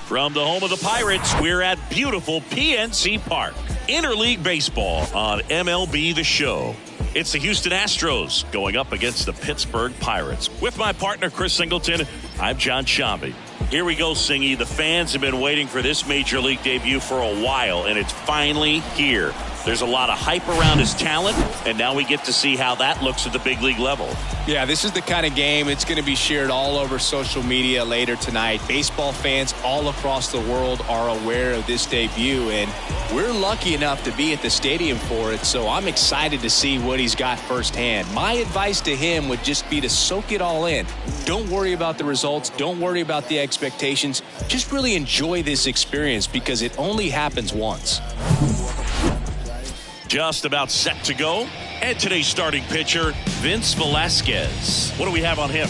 From the home of the Pirates, we're at beautiful PNC Park. Interleague baseball on MLB The Show. It's the Houston Astros going up against the Pittsburgh Pirates. With my partner, Chris Singleton, I'm John Shambi. Here we go, Singy. The fans have been waiting for this Major League debut for a while, and it's finally here. There's a lot of hype around his talent, and now we get to see how that looks at the big league level. Yeah, this is the kind of game that's going to be shared all over social media later tonight. Baseball fans all across the world are aware of this debut, and we're lucky enough to be at the stadium for it, so I'm excited to see what he's got firsthand. My advice to him would just be to soak it all in. Don't worry about the results. Don't worry about the expectations. Just really enjoy this experience because it only happens once. Just about set to go. And today's starting pitcher, Vince Velasquez. What do we have on him?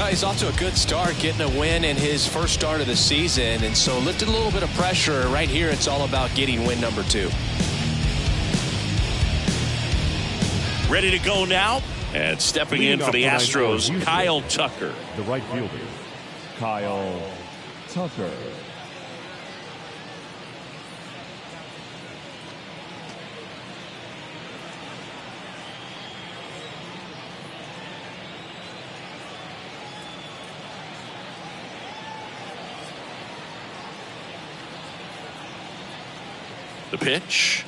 He's off to a good start, getting a win in his first start of the season, and so lifted a little bit of pressure. Right here, it's all about getting win number 2. Ready to go now. And stepping in for the Astros, Kyle Tucker. The right fielder, Kyle Tucker. The pitch.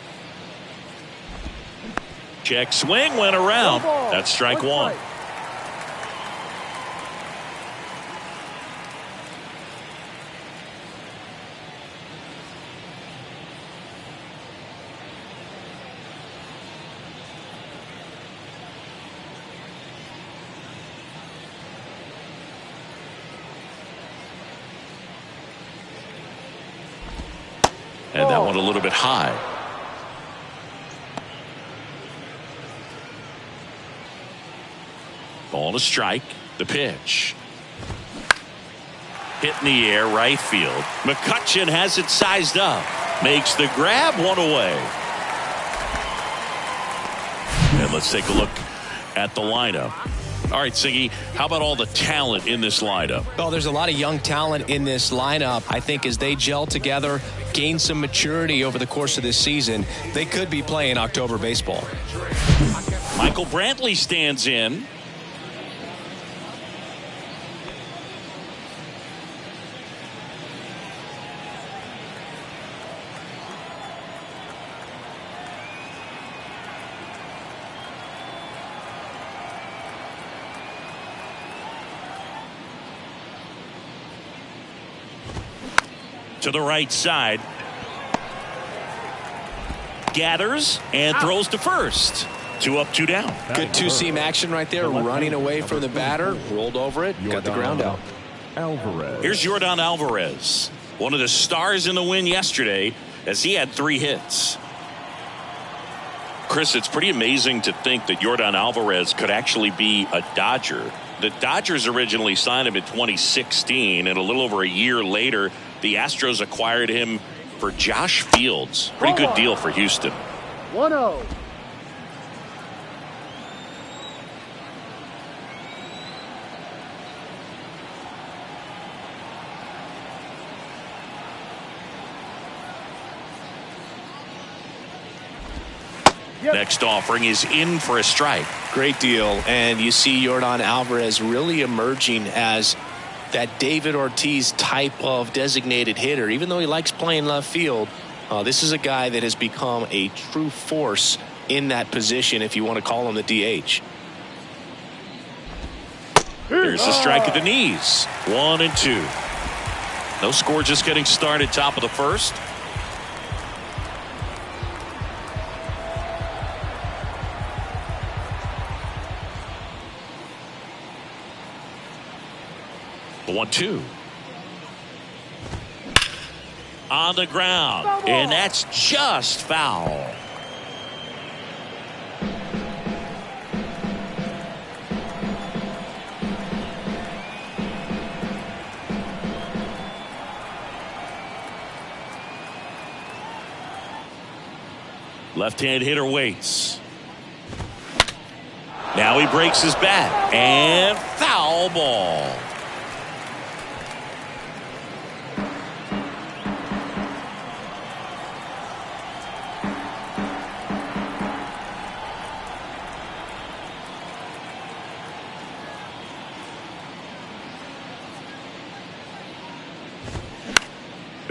Check swing, went around. That's strike one. And that one a little bit high. Ball to strike. The pitch. Hit in the air, right field. McCutchen has it sized up. Makes the grab, one away. And let's take a look at the lineup. All right, Siggy, how about all the talent in this lineup? Well, there's a lot of young talent in this lineup. I think as they gel together, gain some maturity over the course of this season, they could be playing October baseball. Michael Brantley stands in. To the right side. Gathers and throws to first. 2 up, 2 down. Good two-seam action right there. Running away from the batter. Rolled over it. Got the ground out. Alvarez. Here's Yordan Alvarez. One of the stars in the win yesterday as he had 3 hits. Chris, it's pretty amazing to think that Yordan Alvarez could actually be a Dodger. The Dodgers originally signed him in 2016, and a little over a year later, the Astros acquired him for Josh Fields. Pretty good deal for Houston. 1-0. Next offering is in for a strike. Great deal. And you see Yordan Alvarez really emerging as that David Ortiz type of designated hitter. Even though he likes playing left field, this is a guy that has become a true force in that position, if you want to call him the DH. There's a strike at the knees. 1-2. No score, just getting started, top of the first. The 1-2. On the ground. And that's just foul. Left-hand hitter waits. Now he breaks his bat. And foul ball.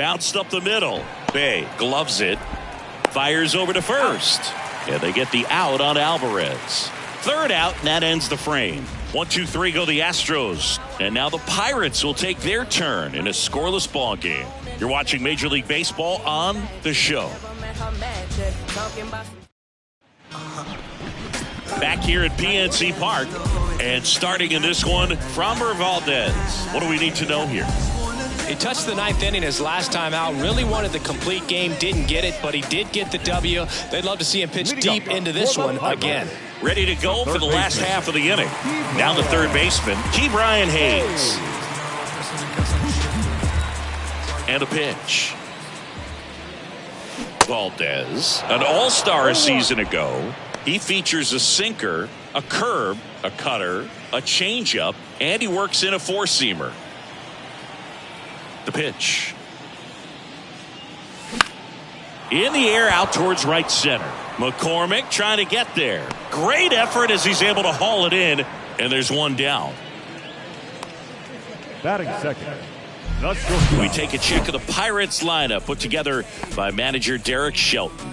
Bounced up the middle. Bay gloves it. Fires over to first. And they get the out on Alvarez. Third out, and that ends the frame. 1-2-3 go the Astros. And now the Pirates will take their turn in a scoreless ball game. You're watching Major League Baseball on the show. Back here at PNC Park. And starting in this one, Framber Valdez. What do we need to know here? He touched the ninth inning his last time out. Really wanted the complete game. Didn't get it, but he did get the W. They'd love to see him pitch deep into this one again. Ready to go for the last half of the inning. Down the third baseman, Brian Hayes. And a pitch. Valdez, an all-star a season ago. He features a sinker, a curve, a cutter, a changeup, and he works in a four-seamer. The pitch. In the air out towards right center. McCormick trying to get there. Great effort as he's able to haul it in, and there's one down. Batting second. We take a check of the Pirates lineup put together by manager Derek Shelton.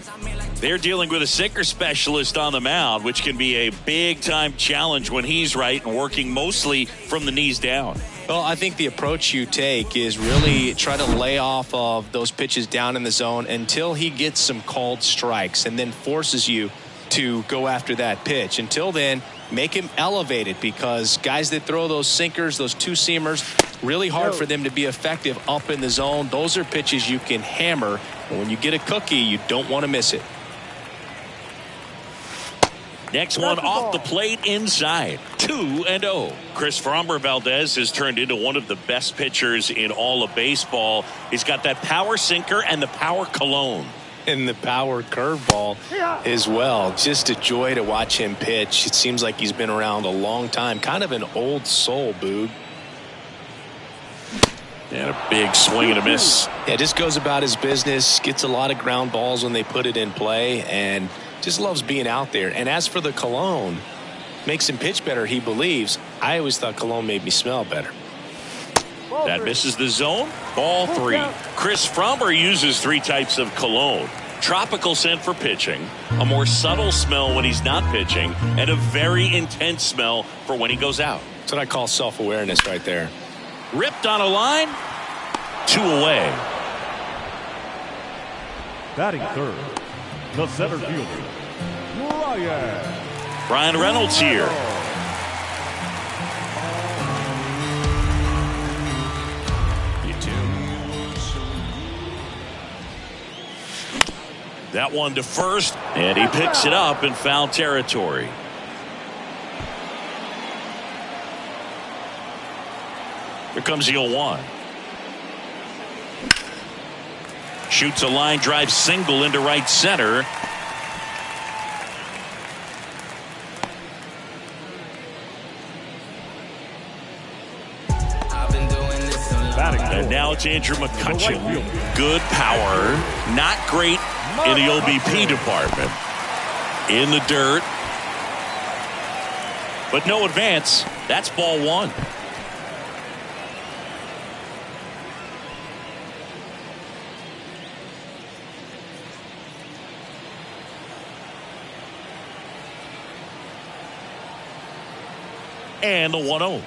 They're dealing with a sinker specialist on the mound, which can be a big-time challenge when he's right and working mostly from the knees down. Well, I think the approach you take is really try to lay off of those pitches down in the zone until he gets some called strikes and then forces you to go after that pitch. Until then, make him elevated, because guys that throw those sinkers, those two-seamers, really hard for them to be effective up in the zone. Those are pitches you can hammer. And when you get a cookie, you don't want to miss it. Next one off the plate inside. 2-0. Chris Framber Valdez has turned into one of the best pitchers in all of baseball. He's got that power sinker and the power cologne. And the power curveball as well. Just a joy to watch him pitch. It seems like he's been around a long time. Kind of an old soul, Boog. And a big swing and a miss. Yeah, just goes about his business. Gets a lot of ground balls when they put it in play. And just loves being out there. And as for the cologne, makes him pitch better, he believes. I always thought cologne made me smell better. That misses the zone. Ball 3. Chris Framber uses 3 types of cologne. Tropical scent for pitching, a more subtle smell when he's not pitching, and a very intense smell for when he goes out. That's what I call self-awareness right there. Ripped on a line. 2 away. Batting third, the center fielder, Brian Reynolds here. That one to first, and he picks it up in foul territory. Here comes the 0-1. Shoots a line drive single into right center. And now it's Andrew McCutchen. Good power. Not great in the OBP department. In the dirt. But no advance. That's ball 1. And the 1-0.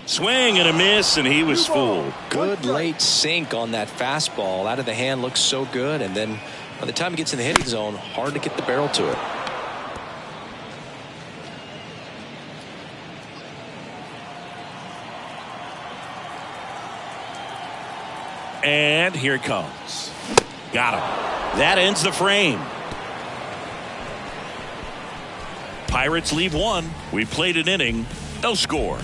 Swing and a miss, and he was fooled. Good late sink on that fastball. Out of the hand, looks so good, and then by the time he gets in the hitting zone, hard to get the barrel to it. And here it comes. Got him. That ends the frame. Pirates leave 1. We played an inning. No score.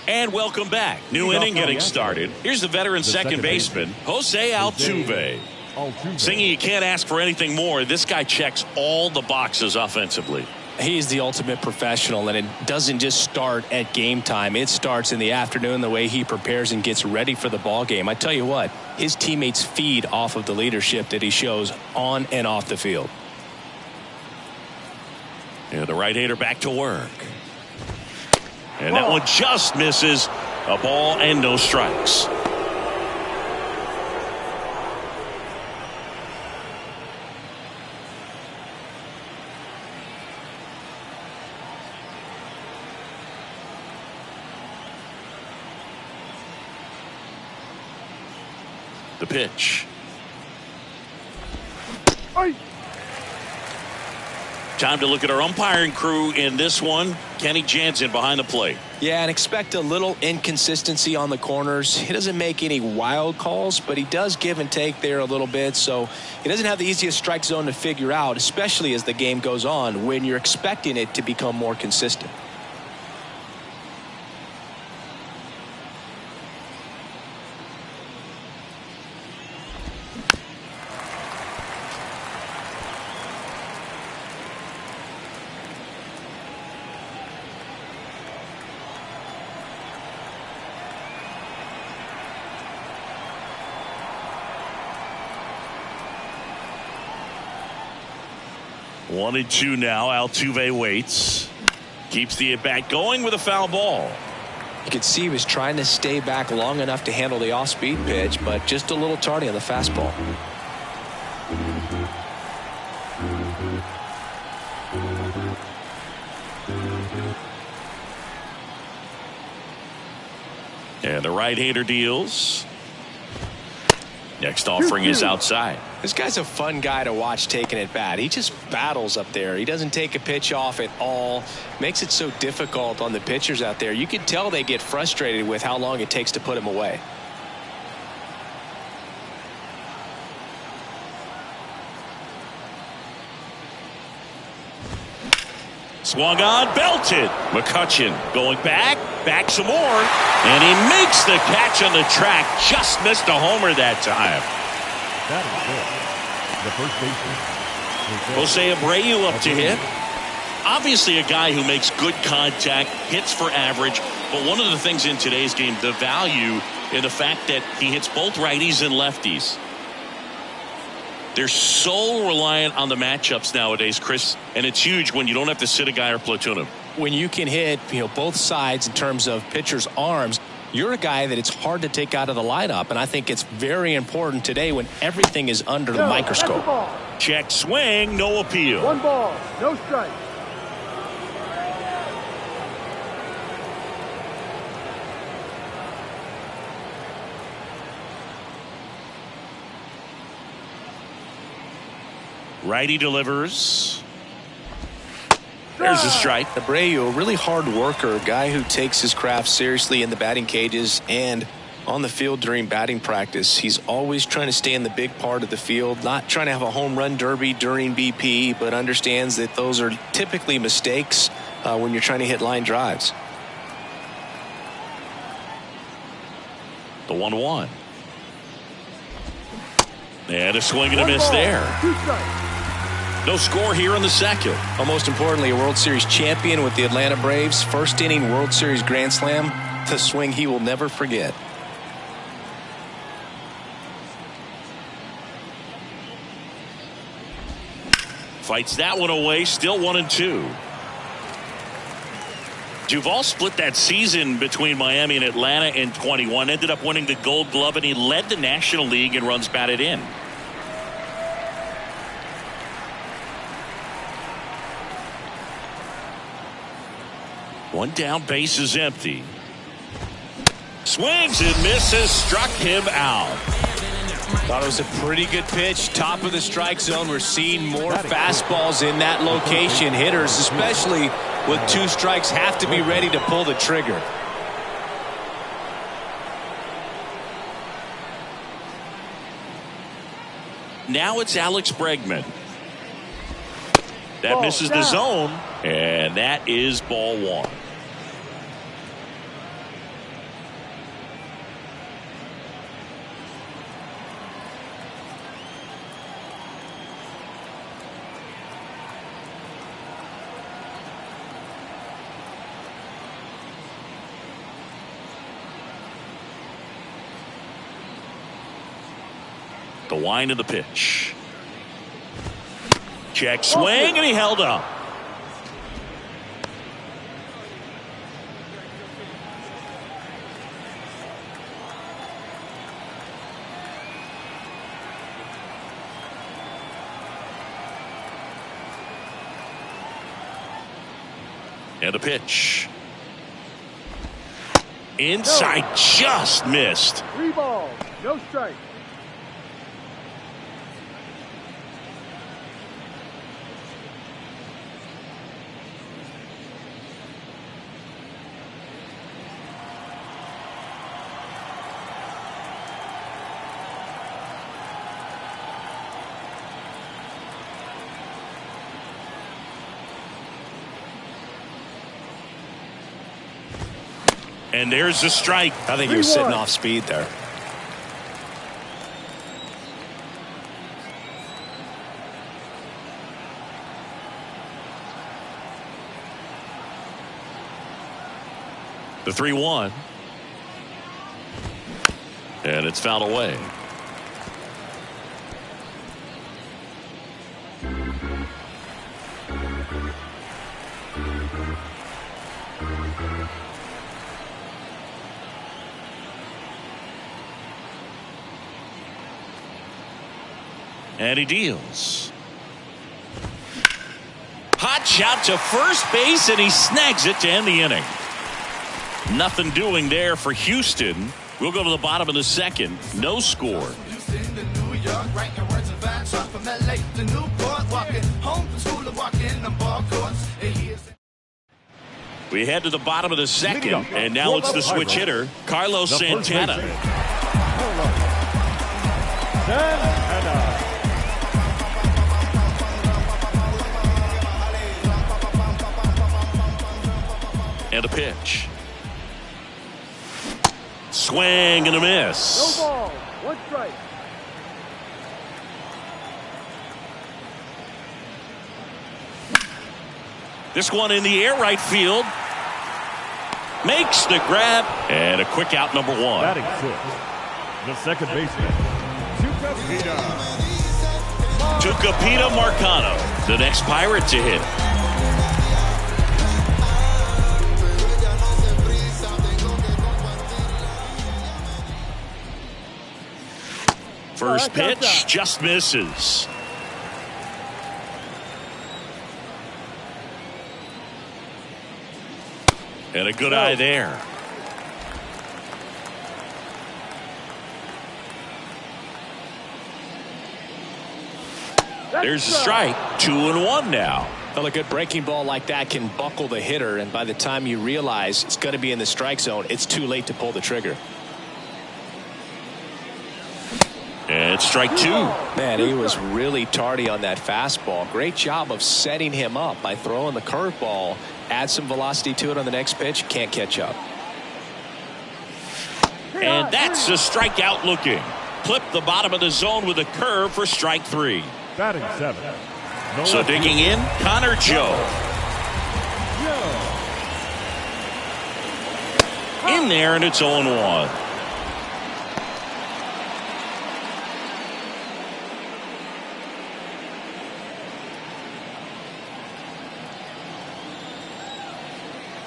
And welcome back. New inning getting started. Here's the veteran second baseman, Jose Altuve. Altuve. Singing, you can't ask for anything more. This guy checks all the boxes offensively. He's the ultimate professional, and it doesn't just start at game time. It starts in the afternoon, the way he prepares and gets ready for the ball game. I tell you what, his teammates feed off of the leadership that he shows on and off the field. Yeah, the right-hander back to work. And that one just misses. A ball and no strikes. The pitch. Time to look at our umpiring crew in this one. Kenny Jansen behind the plate. Yeah, and expect a little inconsistency on the corners. He doesn't make any wild calls, but he does give and take there a little bit. So he doesn't have the easiest strike zone to figure out, especially as the game goes on when you're expecting it to become more consistent. One and two now. Altuve waits. Keeps the at-bat going with a foul ball. You could see he was trying to stay back long enough to handle the off-speed pitch, but just a little tardy on the fastball. And the right-hander deals. Next offering is outside. This guy's a fun guy to watch taking at bat. He just battles up there. He doesn't take a pitch off at all. Makes it so difficult on the pitchers out there. You can tell they get frustrated with how long it takes to put him away. Swung on, belted. McCutchen going back some more, and he makes the catch on the track. Just missed a homer that time. That is good. The first baseman, Jose Abreu up to hit. Obviously a guy who makes good contact, hits for average, but one of the things in today's game, the value in the fact that he hits both righties and lefties. They're so reliant on the matchups nowadays, Chris, and it's huge when you don't have to sit a guy or platoon him. When you can hit, both sides in terms of pitchers' arms, you're a guy that it's hard to take out of the lineup, and I think it's very important today when everything is under the microscope. Check swing, no appeal. 1 ball, no strike. Righty delivers. There's a strike. Abreu, a really hard worker, a guy who takes his craft seriously in the batting cages and on the field during batting practice. He's always trying to stay in the big part of the field, not trying to have a home run derby during BP, but understands that those are typically mistakes when you're trying to hit line drives. The 1-1. And a swing and a miss there. No score here in the second. Well, most importantly, a World Series champion with the Atlanta Braves. First inning World Series grand slam. The swing he will never forget. Fights that one away. Still 1-2. Duvall split that season between Miami and Atlanta in 21. Ended up winning the Gold Glove, and he led the National League in runs batted in. One down, base is empty. Swings and misses, struck him out. Thought it was a pretty good pitch. Top of the strike zone. We're seeing more fastballs in that location. Hitters, especially with 2 strikes, have to be ready to pull the trigger. Now it's Alex Bregman. That misses the zone, and that is ball 1. The wind of the pitch. Check swing, and he held up. And a pitch. Inside, just missed. 3 balls, no strike. And there's the strike. I think he was sitting off speed there. The 3-1. And it's fouled away. And he deals. Hot shot to first base, and he snags it to end the inning. Nothing doing there for Houston. We'll go to the bottom of the second. No score. We head to the bottom of the second, and now it's the switch hitter, Carlos Santana. And a pitch. Swing and a miss. No ball, 1 strike. This one in the air, right field. Makes the grab, and a quick out, number 1. Batting 6. The second baseman, Tucupita Marcano, the next Pirate to hit. First pitch just misses. And a good eye there. There's a strike. 2-1 now. Well, a good breaking ball like that can buckle the hitter, and by the time you realize it's going to be in the strike zone, it's too late to pull the trigger. And it's strike 2. Man, he was really tardy on that fastball. Great job of setting him up by throwing the curveball. Add some velocity to it on the next pitch. Can't catch up. And that's a strikeout looking. Clip the bottom of the zone with a curve for strike 3. batting 7. So digging in, Connor Joe. In there, and it's 0-1.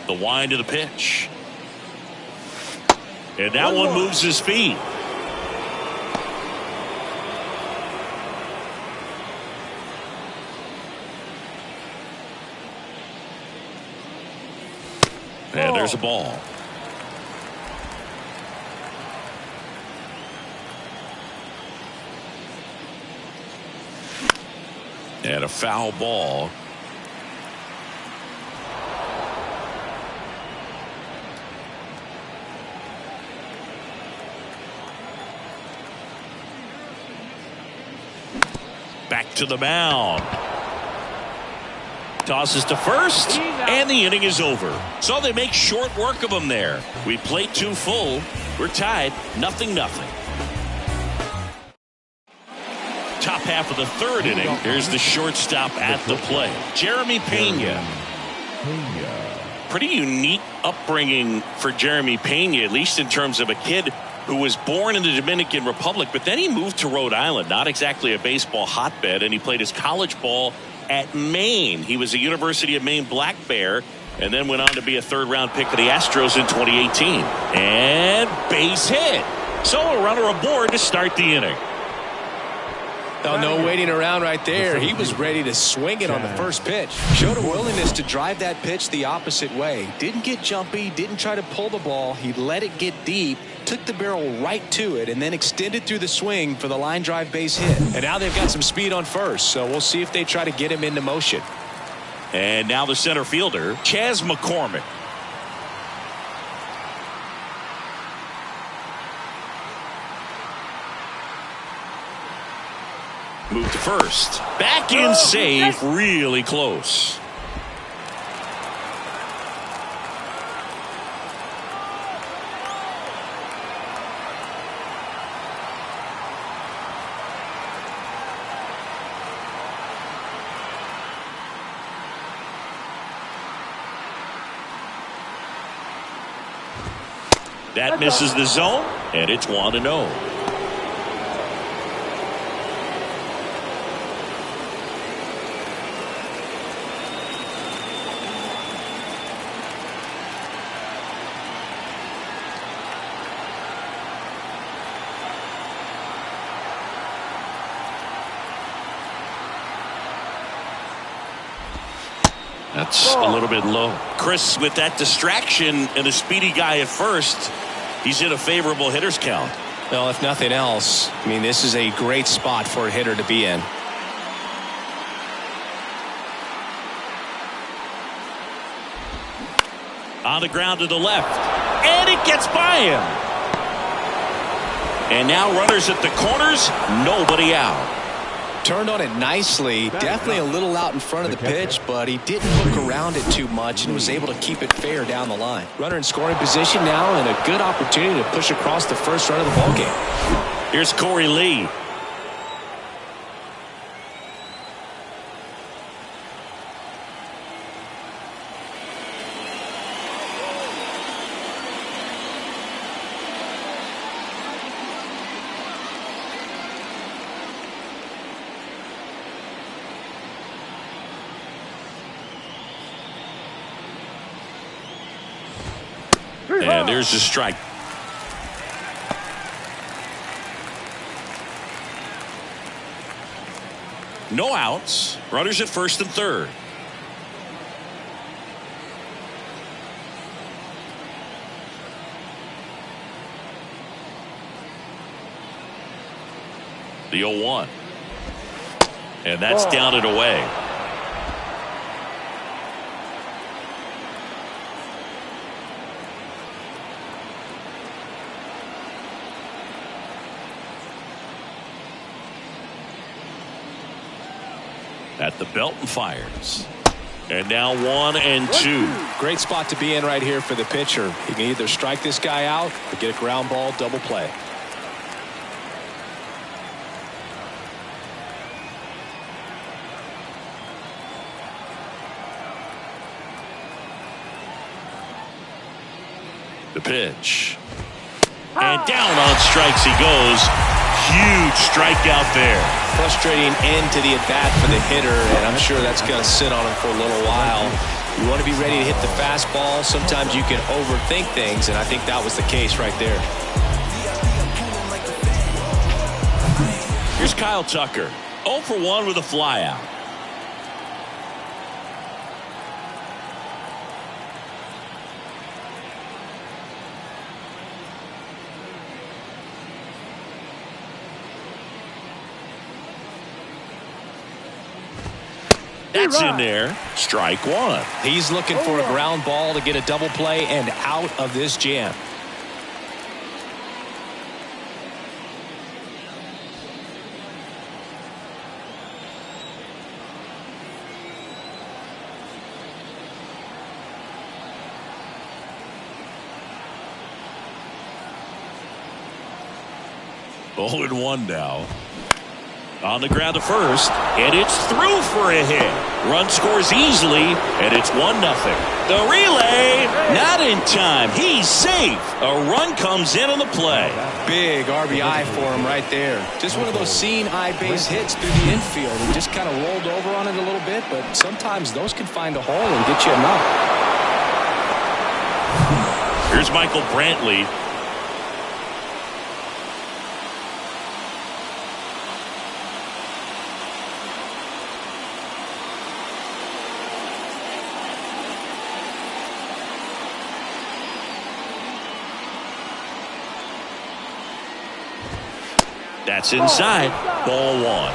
The wind of the pitch. And that one moves his feet. And there's a ball. And a foul ball. Back to the mound. Tosses to first, and the inning is over. So they make short work of him there. We played 2 full. We're tied, 0-0. Top half of the 3rd inning. Here's the shortstop at the plate, Jeremy Pena. Pretty unique upbringing for Jeremy Pena, at least in terms of a kid who was born in the Dominican Republic, but then he moved to Rhode Island, not exactly a baseball hotbed, and he played his college ball at Maine. He was a University of Maine Black Bear, and then went on to be a third-round pick of the Astros in 2018. And base hit. So a runner aboard to start the inning. Oh, no waiting around right there. He was ready to swing it on the first pitch. Showed a willingness to drive that pitch the opposite way. Didn't get jumpy, didn't try to pull the ball. He let it get deep, took the barrel right to it, and then extended through the swing for the line drive base hit. And now they've got some speed on first, so we'll see if they try to get him into motion. And now the center fielder, Chas McCormick. Move to first. Back in save, really close. That misses the zone, and it's 1-0. That's a little bit low. Chris, with that distraction and a speedy guy at first, he's in a favorable hitter's count. Well, if nothing else, I mean, this is a great spot for a hitter to be in. On the ground to the left. And it gets by him. And now runners at the corners, nobody out. Turned on it nicely, definitely a little out in front of the pitch, but he didn't look around it too much and was able to keep it fair down the line. Runner in scoring position now, and a good opportunity to push across the first run of the ballgame. Here's Corey Lee. And there's the strike. No outs. Runners at first and third. The 0-1. And that's down and away. At the belt and fires. And now 1-2. Great spot to be in right here for the pitcher. He can either strike this guy out or get a ground ball double play. The pitch. And down on strikes he goes. Huge strikeout there. Frustrating end to the at-bat for the hitter, and I'm sure that's going to sit on him for a little while. You want to be ready to hit the fastball. Sometimes you can overthink things, and I think that was the case right there. Here's Kyle Tucker. 0 for 1 with a flyout. That's in there. Strike one. He's looking for a ground ball to get a double play and out of this jam. Oh, and 1 now. On the ground to first, and it's through for a hit. Run scores easily, and it's 1-0. The relay, not in time. He's safe. A run comes in on the play. Big RBI for him right there. Just one of those seeing eye base hits through the infield. He just kind of rolled over on it a little bit, but sometimes those can find a hole and get you a knock. Here's Michael Brantley. That's inside. Ball 1.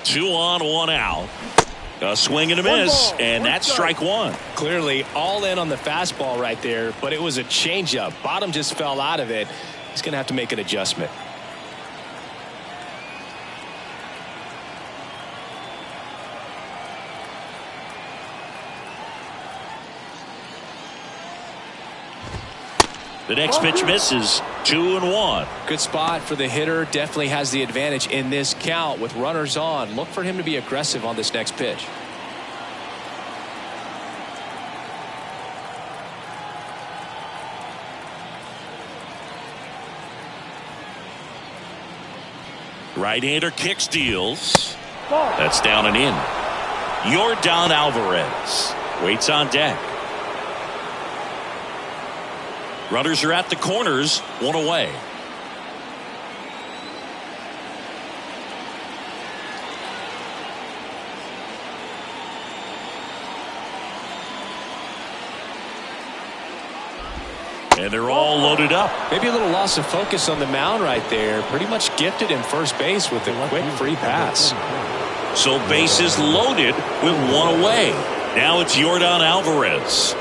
Two on, 1 out. A swing and a miss, and that's strike 1. Clearly all in on the fastball right there, but it was a changeup. Bottom just fell out of it. He's going to have to make an adjustment. The next pitch misses. 2-1. Good spot for the hitter. Definitely has the advantage in this count with runners on. Look for him to be aggressive on this next pitch. Right-hander kicks, deals. That's down and in. Yordan Alvarez waits on deck. Runners are at the corners, 1 away. And they're all loaded up. Maybe a little loss of focus on the mound right there. Pretty much gifted him first base with a quick free pass. So bases loaded with 1 away. Now it's Yordan Alvarez.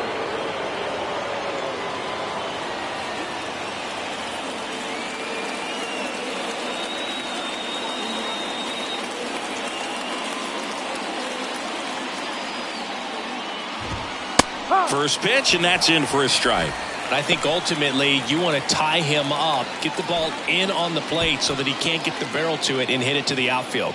First pitch, and that's in for a strike. I think ultimately you want to tie him up, get the ball in on the plate so that he can't get the barrel to it and hit it to the outfield.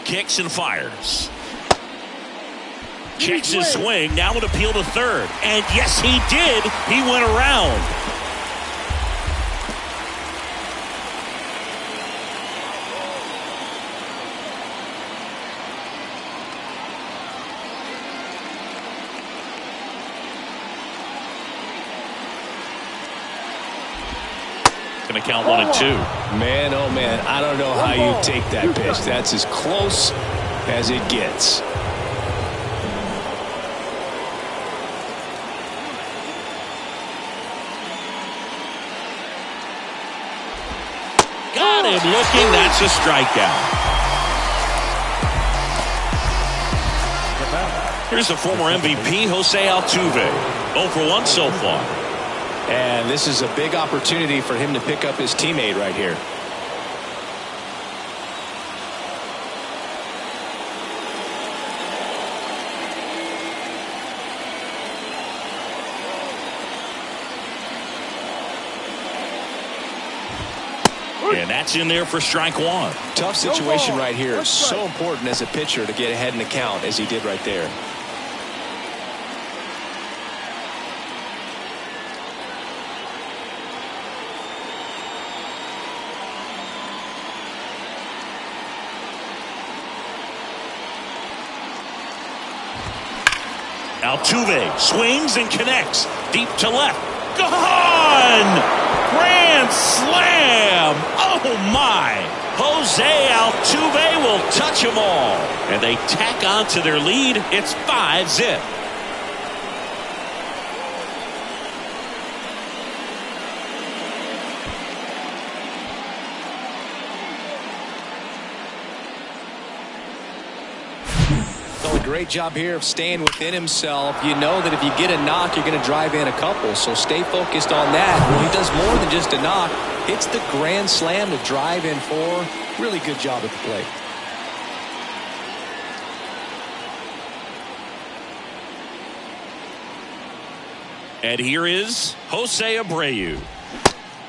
Kicks and fires. Checks his swing. Now would appeal to third. And yes, he did. He went around. Going to count 1-2. Man, oh man, I don't know how you take that pitch. That's as close as it gets. Got him looking. That's a strikeout. Here's the former MVP, Jose Altuve. 0 for 1 so far. And this is a big opportunity for him to pick up his teammate right here. And that's in there for strike 1. Tough situation right here. So important as a pitcher to get ahead in the count as he did right there. Altuve swings and connects deep to left. Gone! Grand slam! Oh my! Jose Altuve will touch them all. And they tack on to their lead. It's 5-zip. great job here of staying within himself. You know that if you get a knock, you're going to drive in a couple. So stay focused on that. Well, he does more than just a knock. Hits the grand slam to drive in 4. Really good job at the plate. And here is Jose Abreu.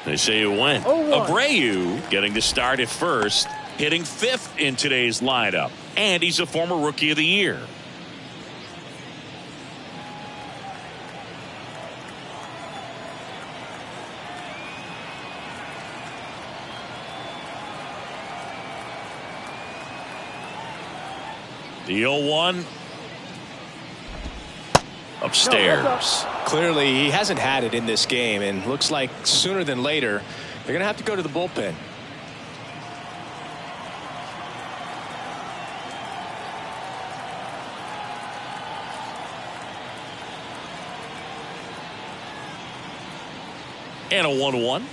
They say it went. Abreu getting the start at first, hitting 5th in today's lineup. And he's a former Rookie of the Year. The 0-1. Upstairs. Clearly, he hasn't had it in this game, and looks like sooner than later, they're going to have to go to the bullpen. And a 1-1.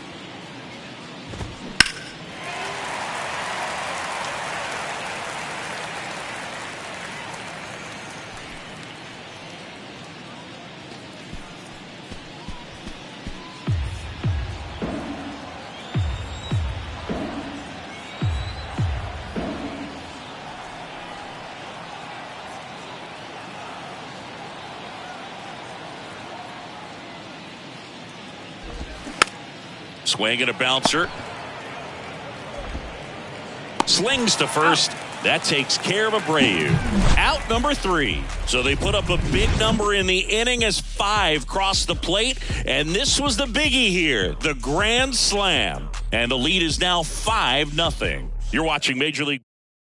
Swing and a bouncer. Slings to first. That takes care of Abreu. Out number 3. So they put up a big number in the inning as 5 crossed the plate. And this was the biggie here, the grand slam. And the lead is now 5-0. You're watching Major League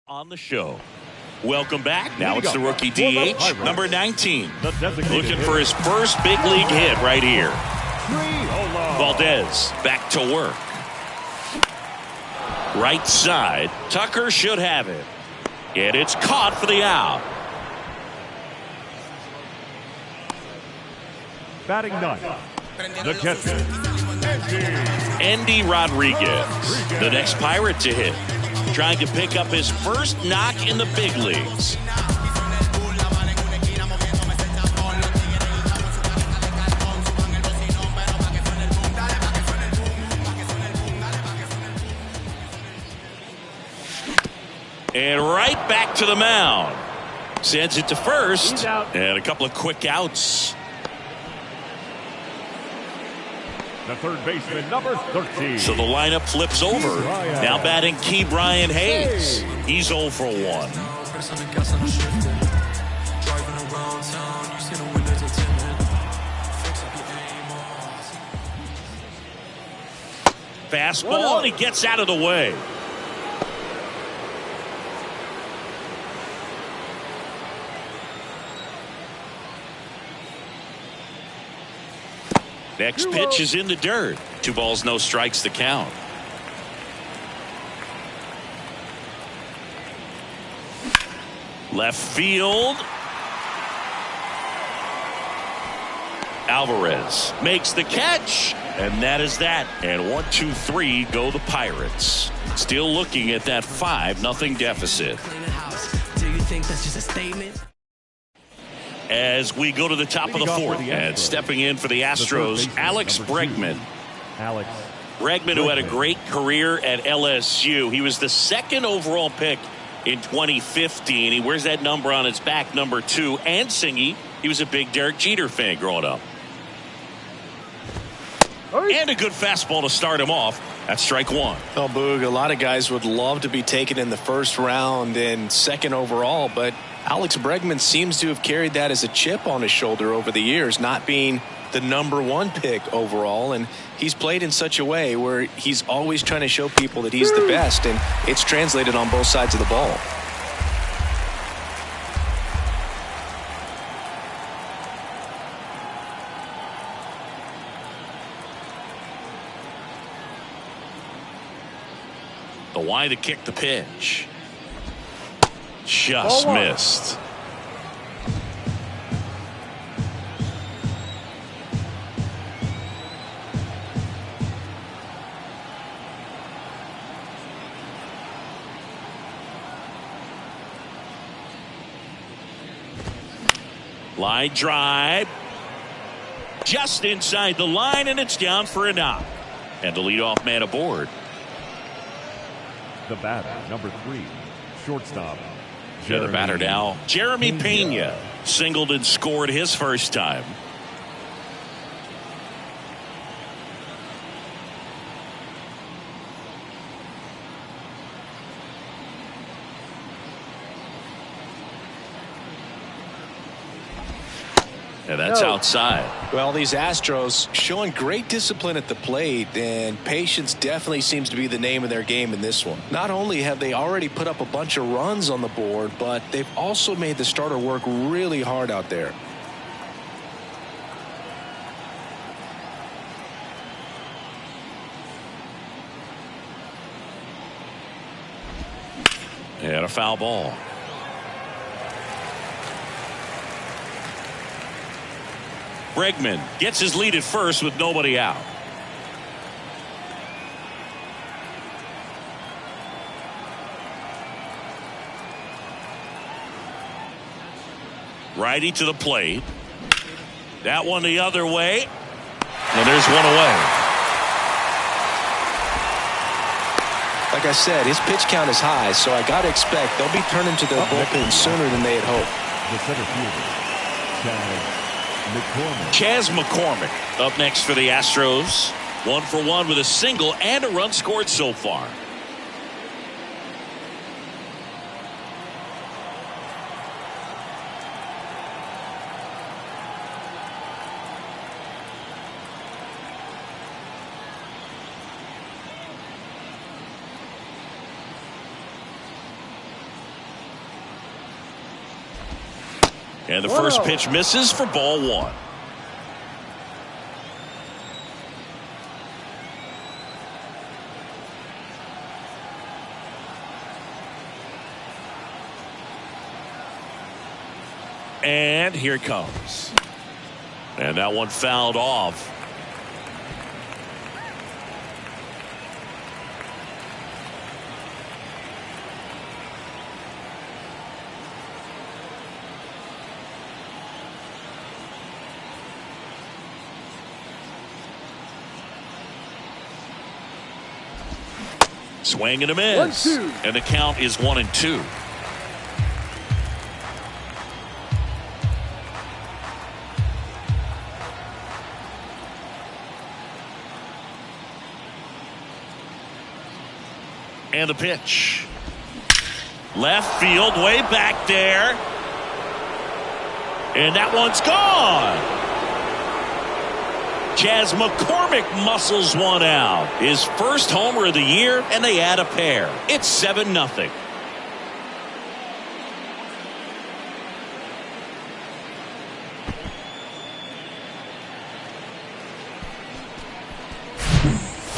on the show. Welcome back. Now it's the rookie DH, number 19. Looking for his first big league hit right here. Valdez back to work. Right side. Tucker should have it. And it's caught for the out. Batting 9. The catcher, Andy Rodriguez, the next Pirate to hit. Trying to pick up his first knock in the big leagues. And right back to the mound. Sends it to first. And a couple of quick outs. the third baseman, number 13. So the lineup flips over. Now batting Brian Hayes. He's 0 for 1. Fastball, and he gets out of the way. Next pitch is in the dirt. 2 balls, no strikes to count. Left field. Alvarez makes the catch. And that is that. And 1, 2, 3 go the Pirates. Still looking at that 5-0 deficit. Do you think that's just a statement? As we go to the top of the 4th, and stepping in for the Astros, Alex Bregman. Bregman, who had a great career at LSU. He was the 2nd overall pick in 2015. He wears that number on his back, number 2. And Singy, he was a big Derek Jeter fan growing up. And a good fastball to start him off. That's strike 1. Well, Boog, a lot of guys would love to be taken in the 1st round and 2nd overall, but Alex Bregman seems to have carried that as a chip on his shoulder over the years, not being the number 1 pick overall. And he's played in such a way where he's always trying to show people that he's the best, and it's translated on both sides of the ball. The wide to kick the pitch. Just missed. Line drive. Just inside the line, and it's down for a knock. And the leadoff man aboard. The batter, number 3, shortstop. Yeah, the batter now, Jeremy Pena. Singled and scored his first time. And that's outside. Well, these Astros showing great discipline at the plate, and patience definitely seems to be the name of their game in this one. Not only have they already put up a bunch of runs on the board, but they've also made the starter work really hard out there. And a foul ball. Bregman gets his lead at first with nobody out. Righty to the plate. That one the other way. And there's one away. Like I said, his pitch count is high, so I got to expect they'll be turning to their bullpen sooner than they had hoped. The center fielder, Chas McCormick up next for the Astros. 1 for 1 with a single and a run scored so far. And the first pitch misses for ball 1. And here it comes. And that one fouled off. Swing and a miss. 1-2. And the count is 1-2. And the pitch. Left field, way back there. And that one's gone. Chas McCormick muscles one out. His first homer of the year, and they add a pair. It's 7-0.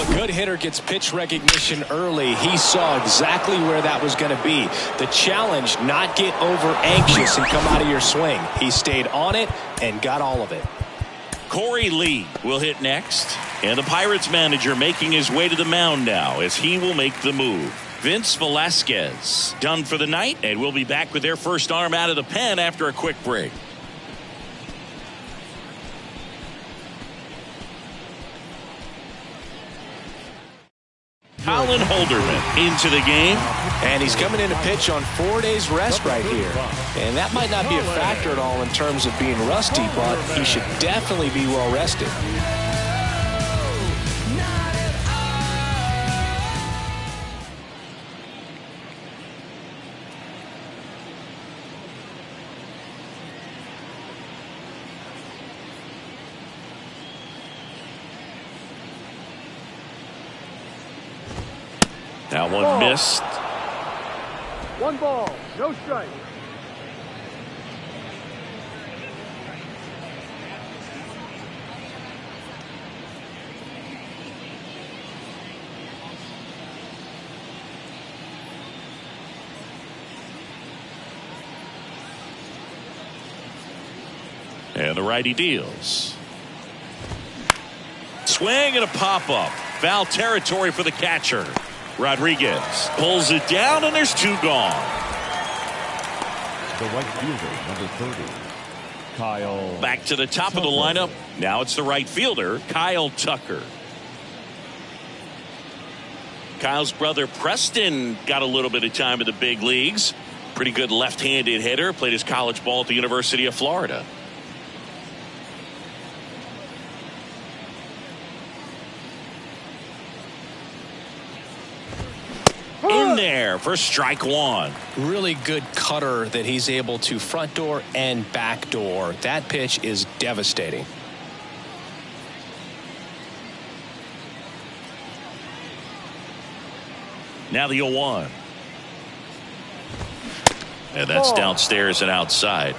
A good hitter gets pitch recognition early. He saw exactly where that was going to be. The challenge, not get over anxious and come out of your swing. He stayed on it and got all of it. Corey Lee will hit next. And the Pirates manager making his way to the mound now as he will make the move. Vince Velasquez done for the night, and we'll be back with their first arm out of the pen after a quick break. Colin Holderman into the game. And he's coming in to pitch on 4 days rest right here. And that might not be a factor at all in terms of being rusty, but he should definitely be well rested. That one missed. 1 ball, no strike. And the righty deals. Swing and a pop-up. Foul territory for the catcher. Rodriguez pulls it down, and there's 2 gone. The right fielder, number 30, Kyle. Back to the top of the lineup. Now it's the right fielder, Kyle Tucker. Kyle's brother Preston got a little bit of time in the big leagues. Pretty good left-handed hitter. Played his college ball at the University of Florida. In there for strike one. Really good cutter that he's able to front door and back door. That pitch is devastating. Now the 0-1. And that's downstairs and outside.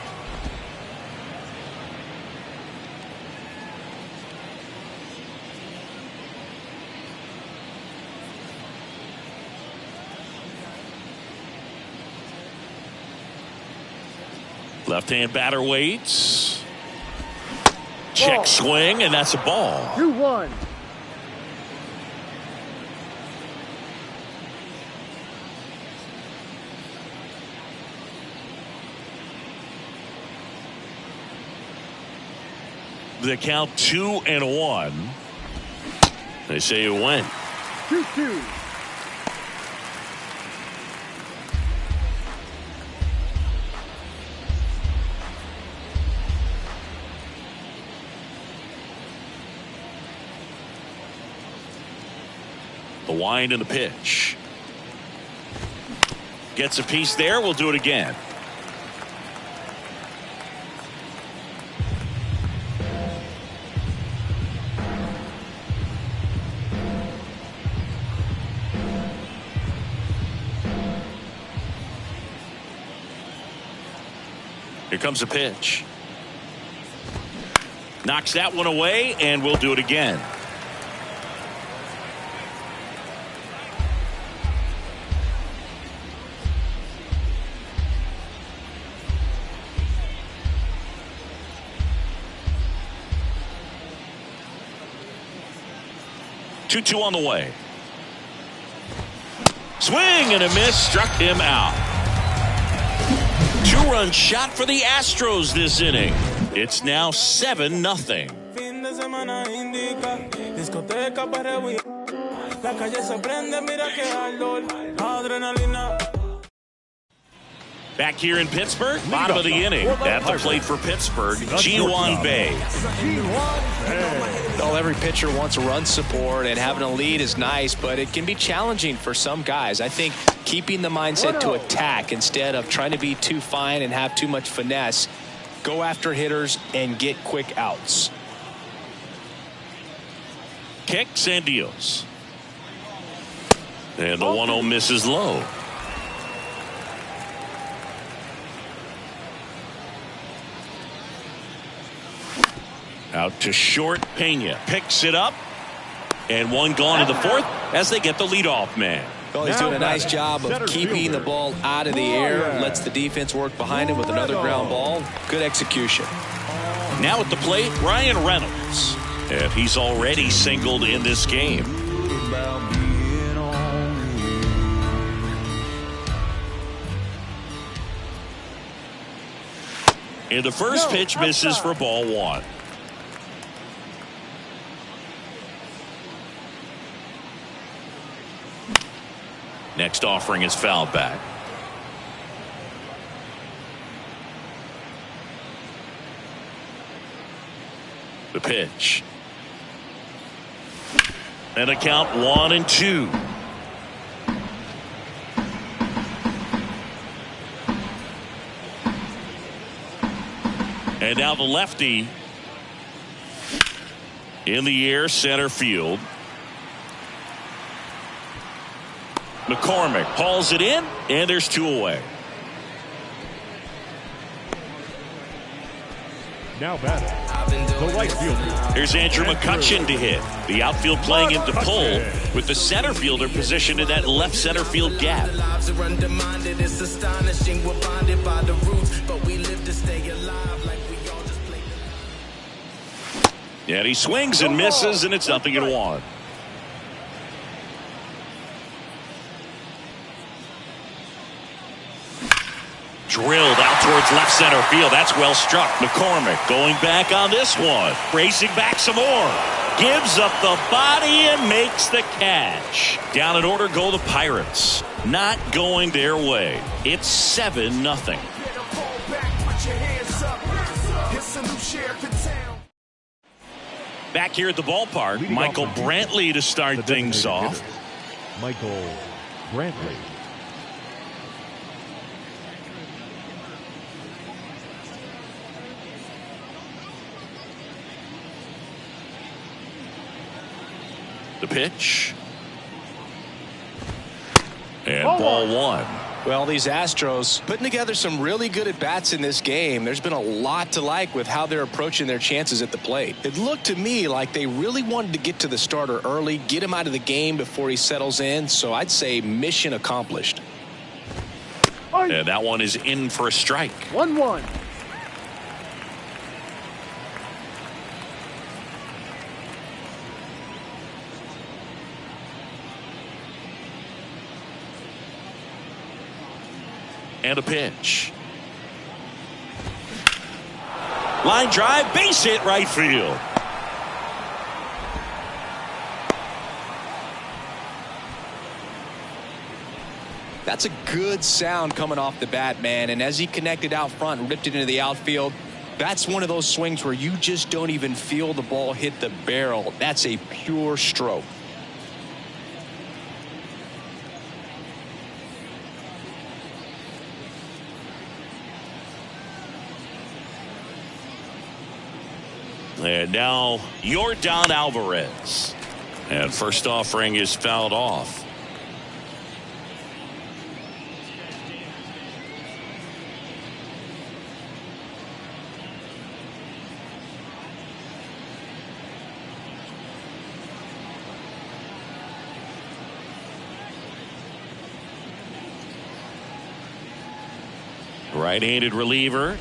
Left-hand batter waits. Check swing, and that's a ball. 2-1. The count 2-1. They say it went. 2-2. The wind and the pitch. Gets a piece there. We'll do it again. Here comes a pitch. Knocks that one away, and we'll do it again. Two on the way. Swing and a miss, struck him out. Two-run shot for the Astros this inning. It's now 7-0. Back here in Pittsburgh, bottom of the inning. At the plate for Pittsburgh, Ji-Hwan Bae. Well, every pitcher wants run support, and having a lead is nice, but it can be challenging for some guys. I think keeping the mindset to attack instead of trying to be too fine and have too much finesse, go after hitters and get quick outs. Kicks and deals. And the 1-0 misses low. Out to short. Pena picks it up, and one gone in the fourth as they get the leadoff man. Well, he's doing a nice job of keeping the ball out of the air, lets the defense work behind him with another ground ball. Good execution. Now at the plate, Ryan Reynolds, and he's already singled in this game. And the first pitch misses for ball one. Next offering is fouled back. The pitch. And a count 1-2. And now the lefty in the air, center field. McCormick hauls it in, and there's two away. Now batting, the right fielder. Here's Andrew McCutchen to hit. The outfield playing him to pull, with the center fielder positioned in that left center field gap. Yeah, he swings and misses, and it's 0-1. Drilled out towards left center field. That's well struck. McCormick going back on this one. Racing back some more. Gives up the body and makes the catch. Down in order go the Pirates. Not going their way. It's 7-0. Back here at the ballpark, Michael Brantley to start things off. Michael Brantley. The pitch. And ball one. Well, these Astros putting together some really good at-bats in this game. There's been a lot to like with how they're approaching their chances at the plate. It looked to me like they really wanted to get to the starter early, get him out of the game before he settles in. So I'd say mission accomplished. And that one is in for a strike. 1-1. And a pitch. Line drive, base hit, right field. That's a good sound coming off the bat, man. And as he connected out front and ripped it into the outfield, that's one of those swings where you just don't even feel the ball hit the barrel. That's a pure stroke. And now Yordan Alvarez. And first offering is fouled off. Right-handed reliever.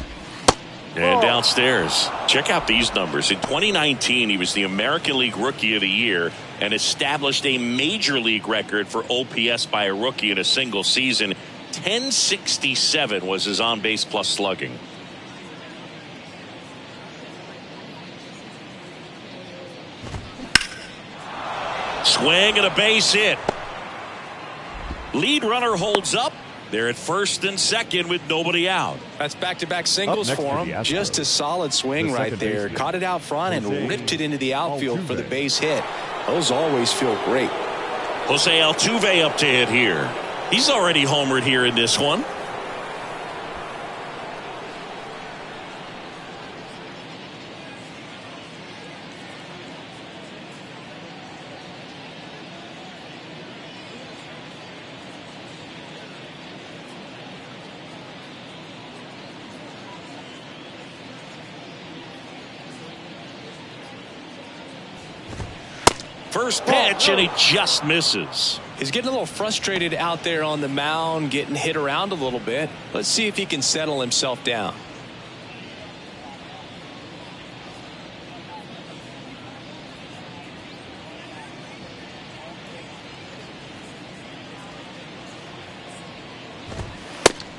And downstairs. Check out these numbers. In 2019, he was the American League Rookie of the Year and established a major league record for OPS by a rookie in a single season. 1067 was his on-base plus slugging. Swing and a base hit. Lead runner holds up. They're at first and second with nobody out. That's back-to-back singles for him. Just a solid swing right there. Caught it out front and ripped it into the outfield for the base hit. Those always feel great. Jose Altuve up to hit here. He's already homered here in this one. First pitch, and he just misses. He's getting a little frustrated out there on the mound, getting hit around a little bit. Let's see if he can settle himself down.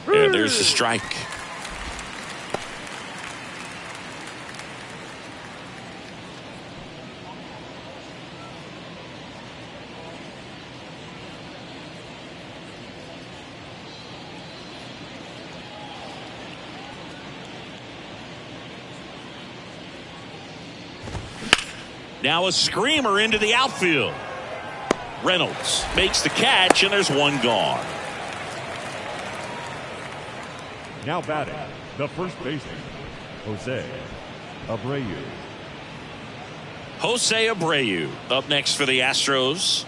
And there's a strike. Now a screamer into the outfield. Reynolds makes the catch, and there's one gone. Now batting, the first baseman, Jose Abreu. Jose Abreu up next for the Astros.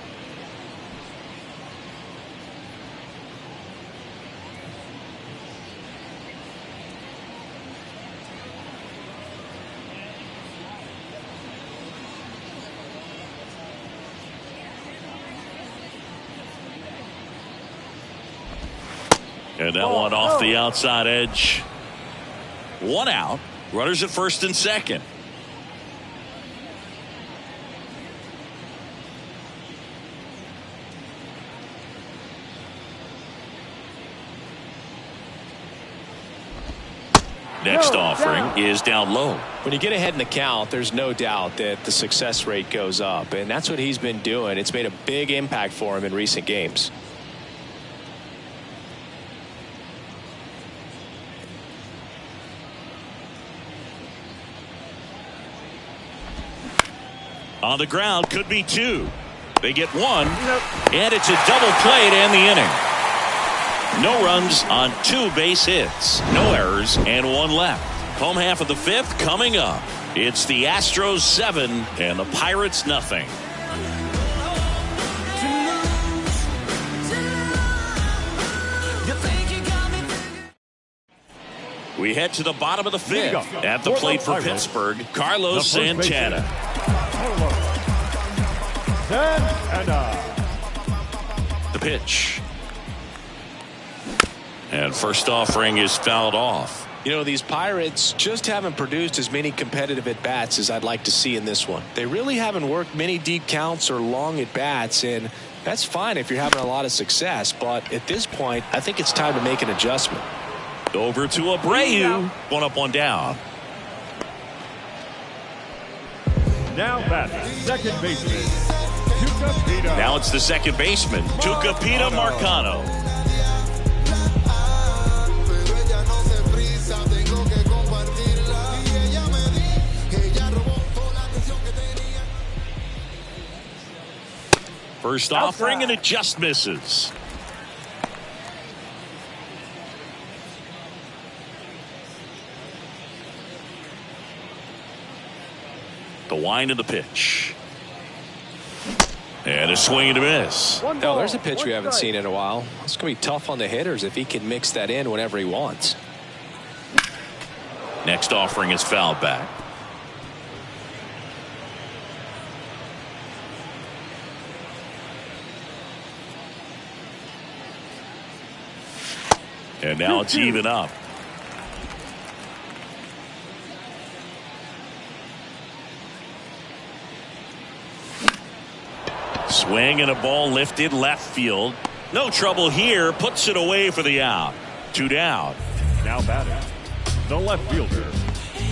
And that one off the outside edge. One out. Runners at first and second. Next offering is down low. When you get ahead in the count, there's no doubt that the success rate goes up, and that's what he's been doing. It's made a big impact for him in recent games. On the ground, could be two. They get one, and it's a double play to end the inning. No runs on 2 base hits, no errors, and 1 left. Home half of the 5th coming up. It's the Astros 7 and the Pirates nothing. We head to the bottom of the 5th. At the plate for Pittsburgh, Carlos Santana. The pitch. And first offering is fouled off. You know, these Pirates just haven't produced as many competitive at-bats as I'd like to see in this one. They really haven't worked many deep counts or long at-bats, and that's fine if you're having a lot of success. But at this point, I think it's time to make an adjustment. Over to Abreu. 1 up, 1 down. Now batting, second baseman, Tucupita. Now it's the second baseman, Tucupita Marcano. First offering, and it just misses. The wind of the pitch. And a swing and a miss. Now, there's a pitch we haven't seen in a while. It's going to be tough on the hitters if he can mix that in whenever he wants. Next offering is fouled back. And now it's even up. Swing and a ball lifted left field. No trouble here. Puts it away for the out. 2 down. Now batting, the left fielder,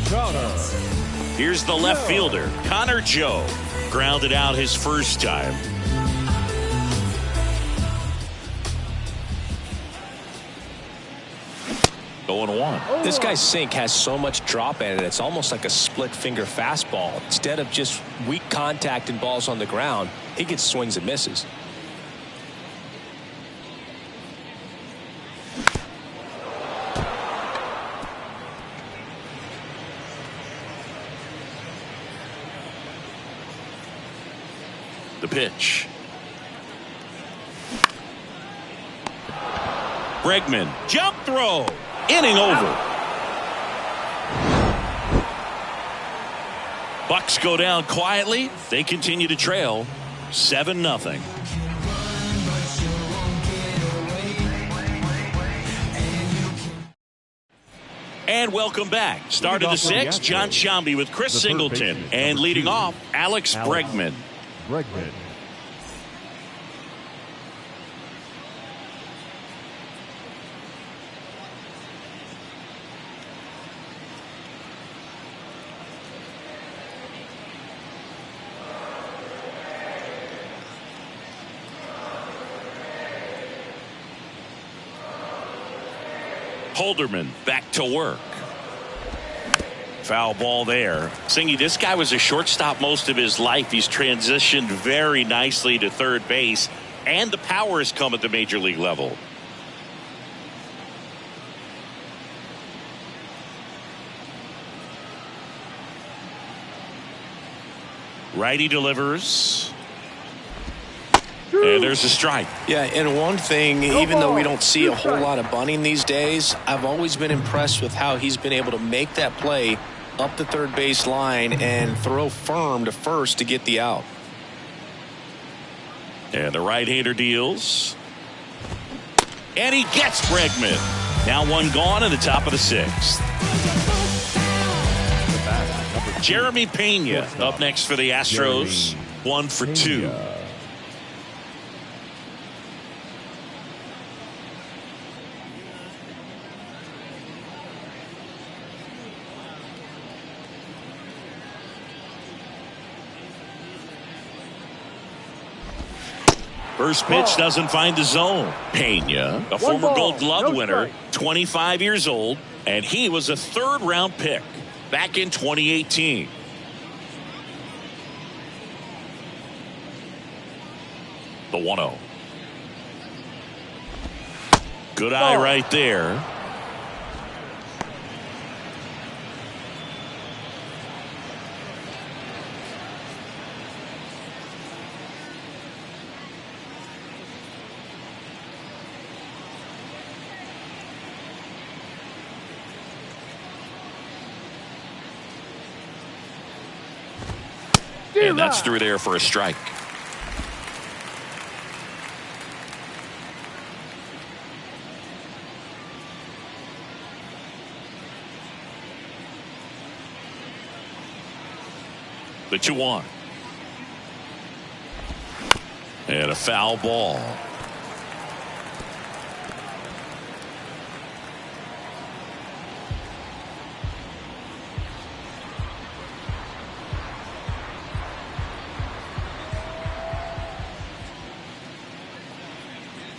Connor. Here's the left fielder, Connor Joe. Grounded out his first time. Going 1. This guy's sink has so much drop in it, it's almost like a split finger fastball. Instead of just weak contact and balls on the ground, he gets swings and misses. The pitch. Bregman, jump throw. Inning over. Bucks go down quietly. They continue to trail 7-0. And welcome back. Start of the 6th, John Shambi with Chris Singleton. And leading off, Alex Bregman. Holderman back to work. Foul ball there. Singy, this guy was a shortstop most of his life. He's transitioned very nicely to third base, and the power has come at the major league level. Righty delivers. And there's a strike. Yeah, and one thing, even though we don't see a whole lot of bunting these days, I've always been impressed with how he's been able to make that play up the third base line and throw firm to first to get the out. And the right-hander deals. And he gets Bregman. Now 1 gone in the top of the 6th. Jeremy Pena up next for the Astros. 1 for 2. First pitch doesn't find the zone. Pena, a former Gold Glove winner, 25 years old, and he was a third-round pick back in 2018. The 1-0. Good eye right there. And that's through there for a strike. The 2-1. And a foul ball.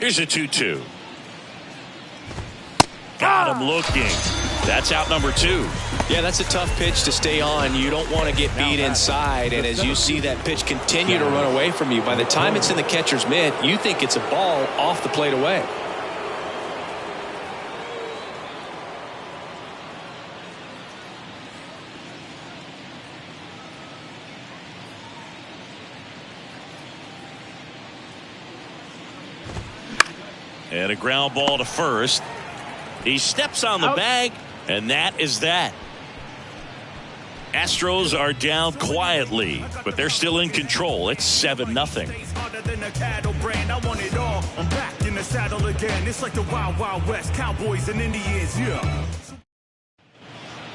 Here's a 2-2. Got him looking. That's out number 2. Yeah, that's a tough pitch to stay on. You don't want to get beat inside, and as you see that pitch continue to run away from you, by the time it's in the catcher's mitt, you think it's a ball off the plate away. And a ground ball to first. He steps on the bag, and that is that. Astros are down quietly, but they're still in control. It's 7-0.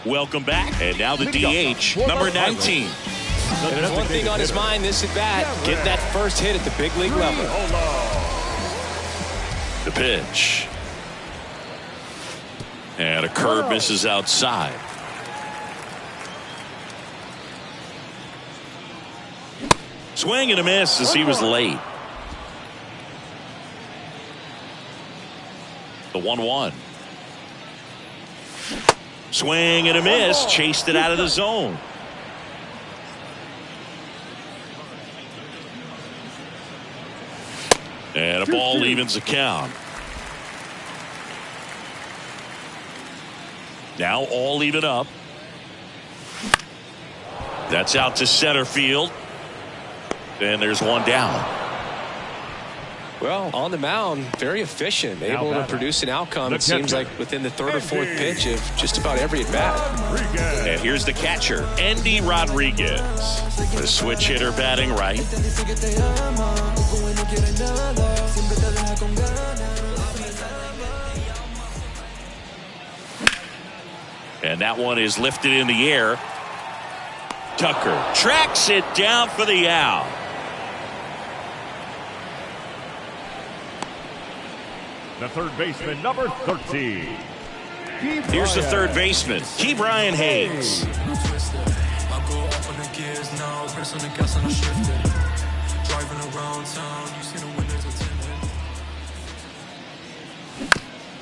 Welcome back, and now the DH, number 19. And there's one thing on his mind this at bat: get that first hit at the big league level. The pitch. And a curve misses outside. Swing and a miss as he was late. The 1-1. Swing and a miss. Chased it out of the zone. And a ball evens the count. Now all even up. That's out to center field. And there's one down. Well, on the mound, very efficient, able to produce an outcome, it seems like, within the third or fourth pitch of just about every at-bat. And here's the catcher, Andy Rodriguez. The switch hitter batting right. And that one is lifted in the air. Tucker tracks it down for the out. The third baseman, number 13. Here's the third baseman, Ke'Bryan Hayes.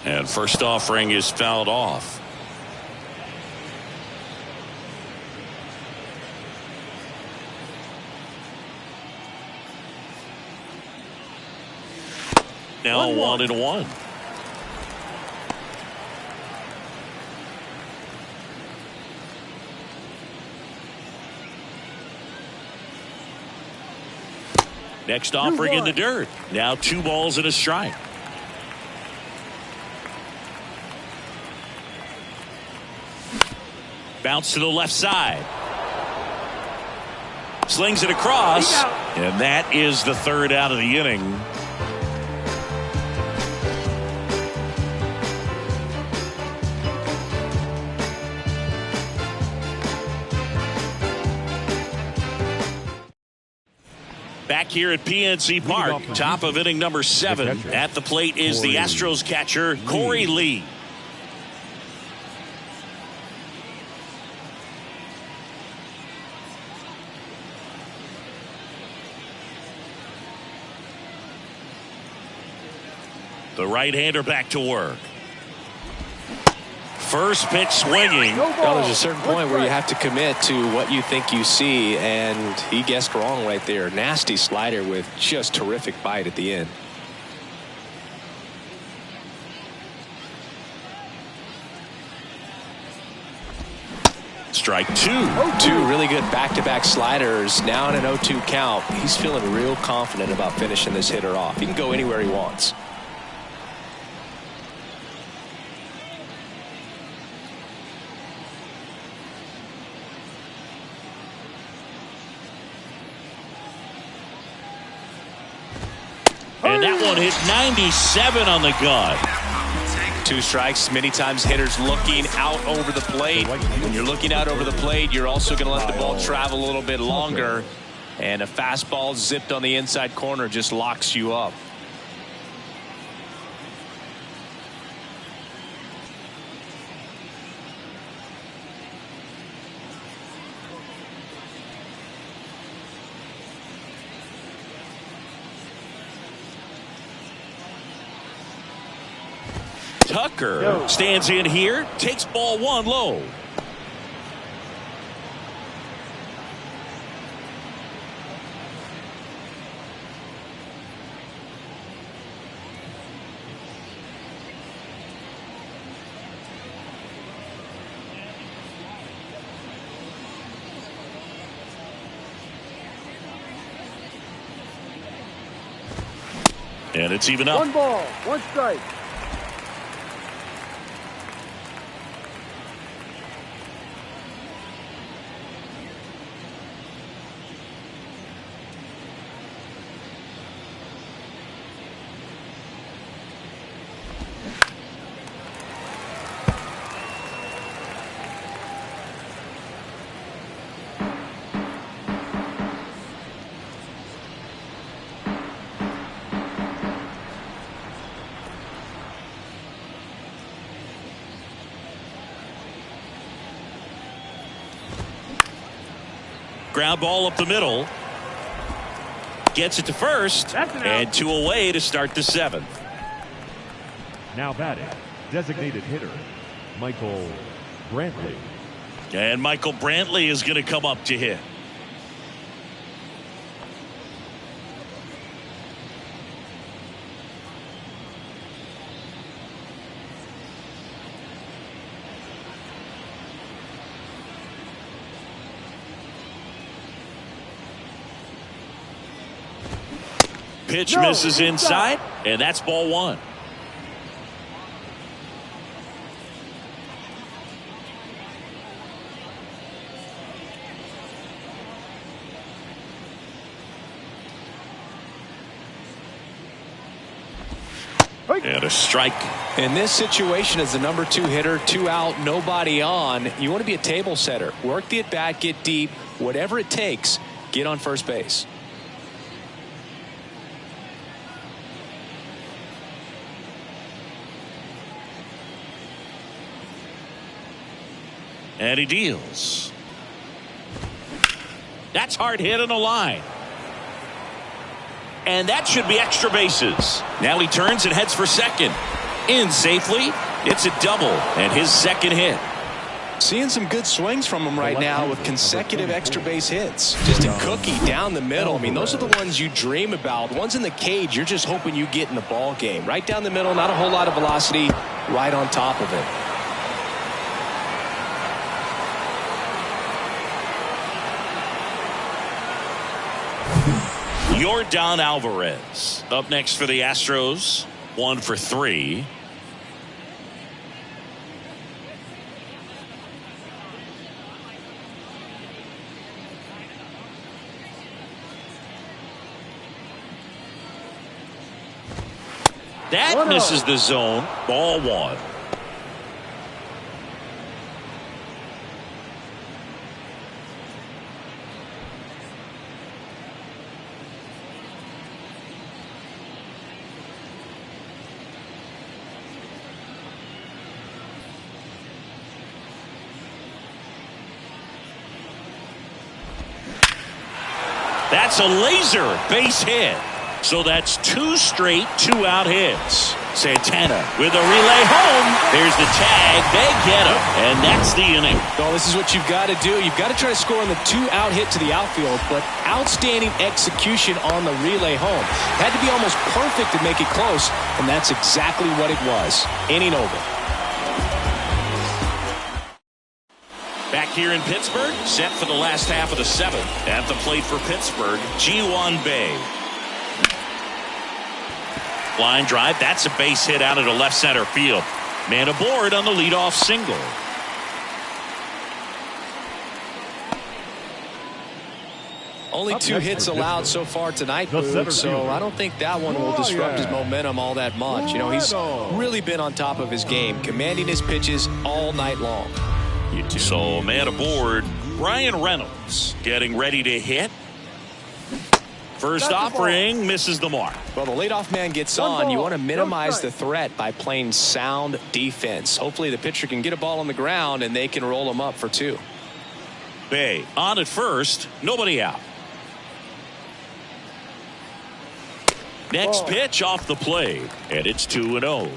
And first offering is fouled off. Now 1-1. Next offering in the dirt. Now 2 balls and a strike. Bounce to the left side. Slings it across. And that is the third out of the inning. Back here at PNC Park, top of inning number 7. At the plate is the Astros catcher, Corey Lee. The right-hander back to work. First pitch swinging. Well, there's a certain point where you have to commit to what you think you see, and he guessed wrong right there. Nasty slider with just terrific bite at the end. Strike two. 2 really good back-to-back sliders. Now in an 0-2 count. He's feeling real confident about finishing this hitter off. He can go anywhere he wants. And that one hit 97 on the gun. 2 strikes. Many times hitters looking out over the plate. When you're looking out over the plate, you're also going to let the ball travel a little bit longer. And a fastball zipped on the inside corner just locks you up. Tucker stands in here, takes ball 1 low. And it's even up. 1 ball, 1 strike. Ground ball up the middle. Gets it to first. And 2 away to start the 7th. Now batting, designated hitter, Michael Brantley. And Michael Brantley is going to come up to hit. Pitch misses inside, and that's ball 1. And a strike. In this situation, as the number 2 hitter, 2 out, nobody on, you want to be a table setter. Work the at-bat, get deep, whatever it takes, get on first base. And he deals. That's hard hit on the line. And that should be extra bases. Now he turns and heads for second. In safely. It's a double and his second hit. Seeing some good swings from him right now with consecutive extra base hits. Just a cookie down the middle. I mean, those are the ones you dream about. Ones in the cage, you're just hoping you get in the ball game. Right down the middle, not a whole lot of velocity, right on top of it. Yordan Alvarez up next for the Astros. 1 for 3. That misses the zone. Ball 1. That's a laser base hit. So that's 2 straight 2-out hits. Santana with a relay home. There's the tag. They get him. And that's the inning. Well, this is what you've got to do. You've got to try to score on the 2-out hit to the outfield, but outstanding execution on the relay home. Had to be almost perfect to make it close, and that's exactly what it was. Inning over. Back here in Pittsburgh, set for the last half of the seventh. At the plate for Pittsburgh, Ji-Hwan Bae. Line drive, that's a base hit out of the left center field. Man aboard on the leadoff single. Only 2 hits allowed so far tonight, Boog, so I don't think that one will disrupt his momentum all that much. You know, he's really been on top of his game, commanding his pitches all night long. So, man aboard, Brian Reynolds getting ready to hit. First offering misses the mark. Well, the leadoff man gets on. You want to minimize the threat by playing sound defense. Hopefully the pitcher can get a ball on the ground and they can roll him up for 2. Bae on at first, nobody out. Next pitch off the plate, and it's 2-0.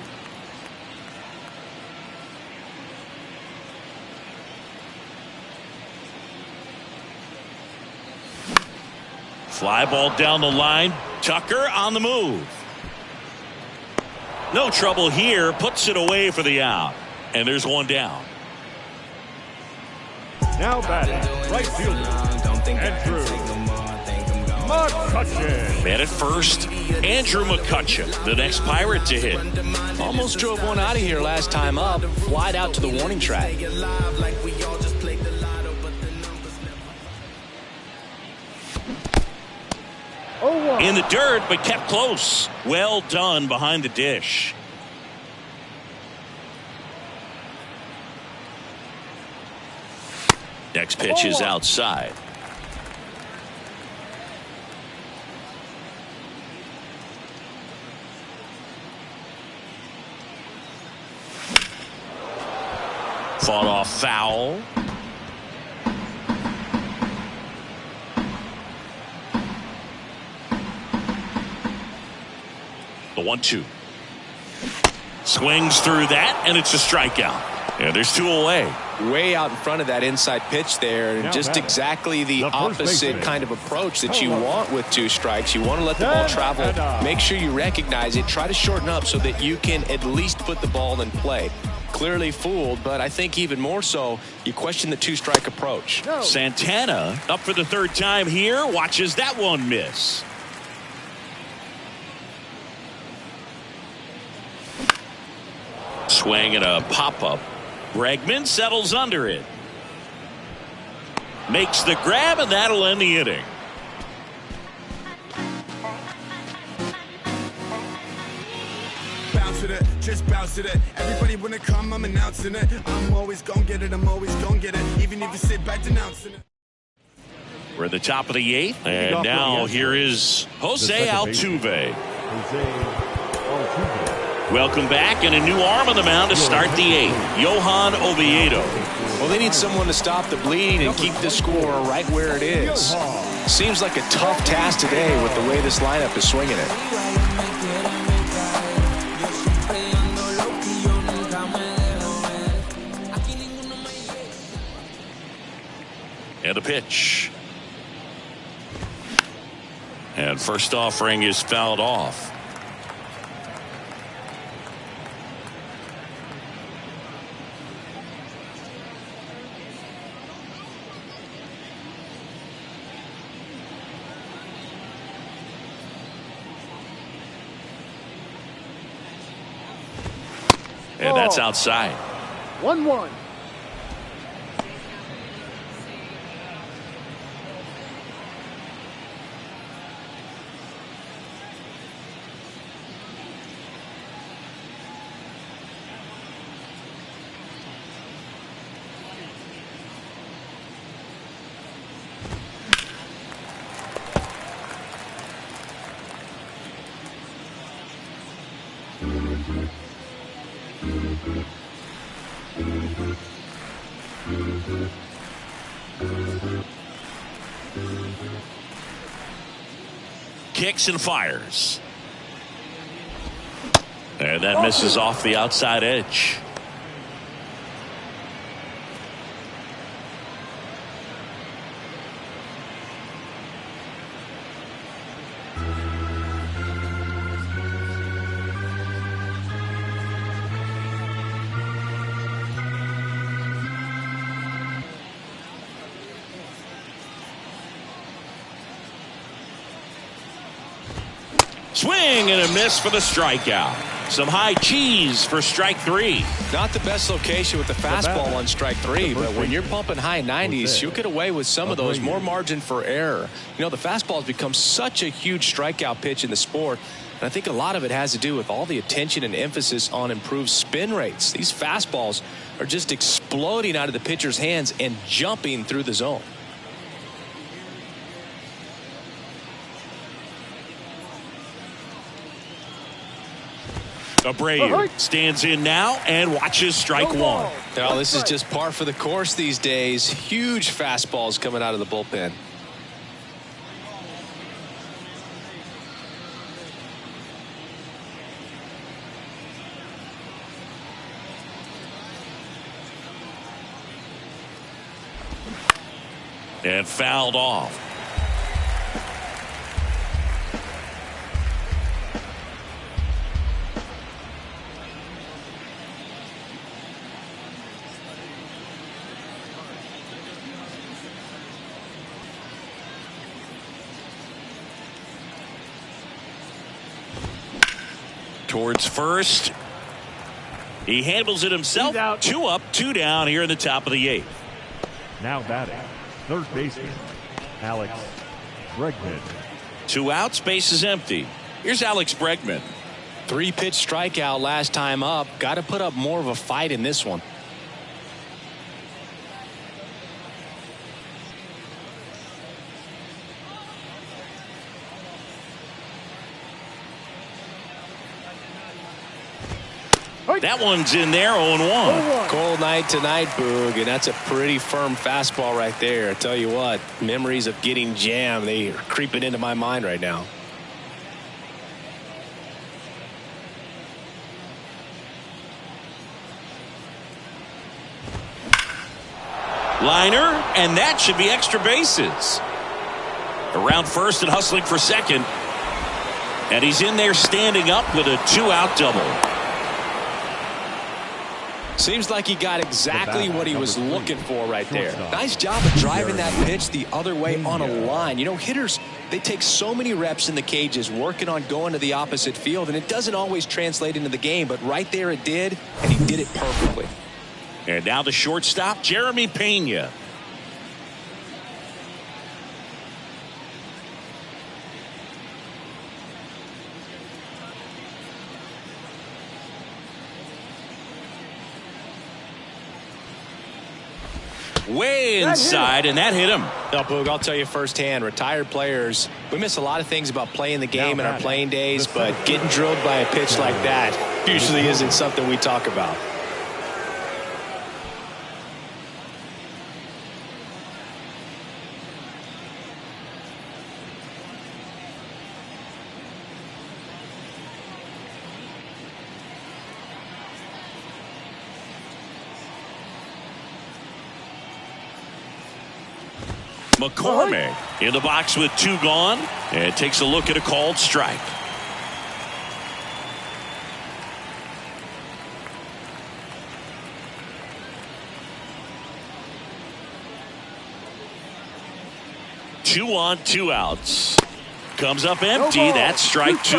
Fly ball down the line. Tucker on the move. No trouble here. Puts it away for the out. And there's one down. Now batting, right fielder, Andrew McCutchen. Man at first, Andrew McCutchen, the next Pirate to hit. Almost drove one out of here last time up. Flied out to the warning track. In the dirt, but kept close. Well done behind the dish. Next pitch is outside. Fought off foul. The 1-2. Swings through that, and it's a strikeout. And there's 2 away. Way out in front of that inside pitch there. And just exactly the opposite kind of approach that you want with 2 strikes. You want to let the ball travel. Make sure you recognize it. Try to shorten up so that you can at least put the ball in play. Clearly fooled, but I think even more so, you question the 2-strike approach. Santana up for the 3rd time here. Watches that one miss. Swing and a pop-up. Bregman settles under it. Makes the grab, and that'll end the inning. Bounce with it, just bounce with it. Everybody wanna come, I'm announcing it. I'm always gonna get it, I'm always gonna get it. Even if you sit back denouncing it. We're at the top of the 8th, and now here is Jose Altuve. Welcome back, and a new arm on the mound to start the 8th. Johan Oviedo. Well, they need someone to stop the bleeding and keep the score right where it is. Seems like a tough task today with the way this lineup is swinging it. And a pitch. And first offering is fouled off. And that's outside. 1-1. Kicks and fires. And that misses off the outside edge. Swing and a miss for the strikeout. Some high cheese for strike 3. Not the best location with the fastball on strike 3, but when you're pumping high 90s, you'll get away with some of those, more margin for error. You know, the fastball has become such a huge strikeout pitch in the sport, and I think a lot of it has to do with all the attention and emphasis on improved spin rates. These fastballs are just exploding out of the pitcher's hands and jumping through the zone. Abreu stands in now and watches strike 1. Now, this is just par for the course these days. Huge fastballs coming out of the bullpen. And fouled off. Towards first. He handles it himself. 2 up, 2 down here in the top of the 8th. Now batting, third baseman, Alex Bregman. 2 outs, base is empty. Here's Alex Bregman. 3-pitch strikeout last time up. Got to put up more of a fight in this one. That one's in there, 0-1. Cold night tonight, Boog, and that's a pretty firm fastball right there. I tell you what, memories of getting jammed, they are creeping into my mind right now. Liner, and that should be extra bases. Around first and hustling for second. And he's in there standing up with a 2-out double. Seems like he got exactly what he was looking for right there. Nice job of driving that pitch the other way on a line. You know, hitters, they take so many reps in the cages working on going to the opposite field, and it doesn't always translate into the game, but right there it did, and he did it perfectly. And now the shortstop, Jeremy Pena. Way inside, and that hit him. No, Boog, I'll tell you firsthand, retired players, we miss a lot of things about playing the game in our playing days, but getting drilled by a pitch like that usually isn't something we talk about. McCormick in the box with 2 gone and takes a look at a called strike. Two on, 2 outs. Comes up empty. That's strike 2.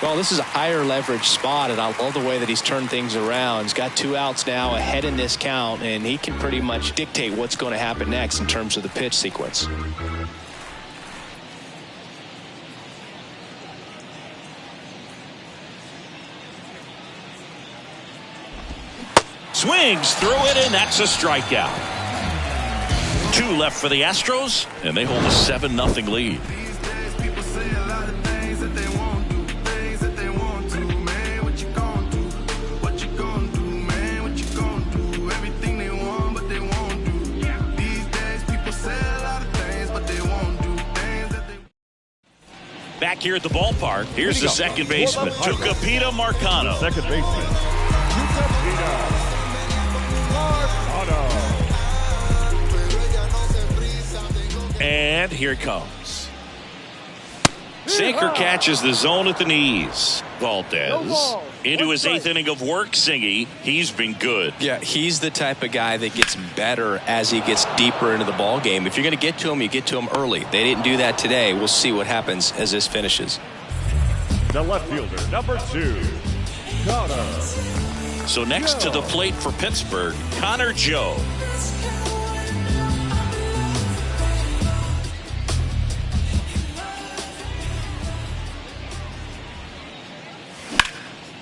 Well, this is a higher leverage spot, and I love the way that he's turned things around. He's got 2 outs now ahead in this count, and he can pretty much dictate what's going to happen next in terms of the pitch sequence. Swings through it, and that's a strikeout. 2 left for the Astros, and they hold a 7-0 lead. Back here at the ballpark, here's the second baseman, Tucupita Marcano. Second baseman, Tucupita Marcano. And here it comes. Sinker catches the zone at the knees. Valdez into his 8th inning of work. Singy, he's been good. Yeah, he's the type of guy that gets better as he gets deeper into the ball game. If you're going to get to him, you get to him early. They didn't do that today. We'll see what happens as this finishes. The left fielder, number 2, Connor. So next to the plate for Pittsburgh, Connor Joe.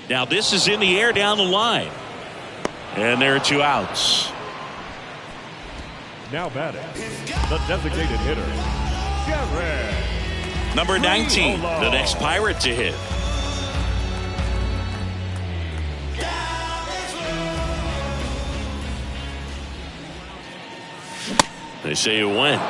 Now this is in the air down the line. And there are 2 outs. Now batting, the designated hitter, Jared. Number 19, the next Pirate to hit. They say you win.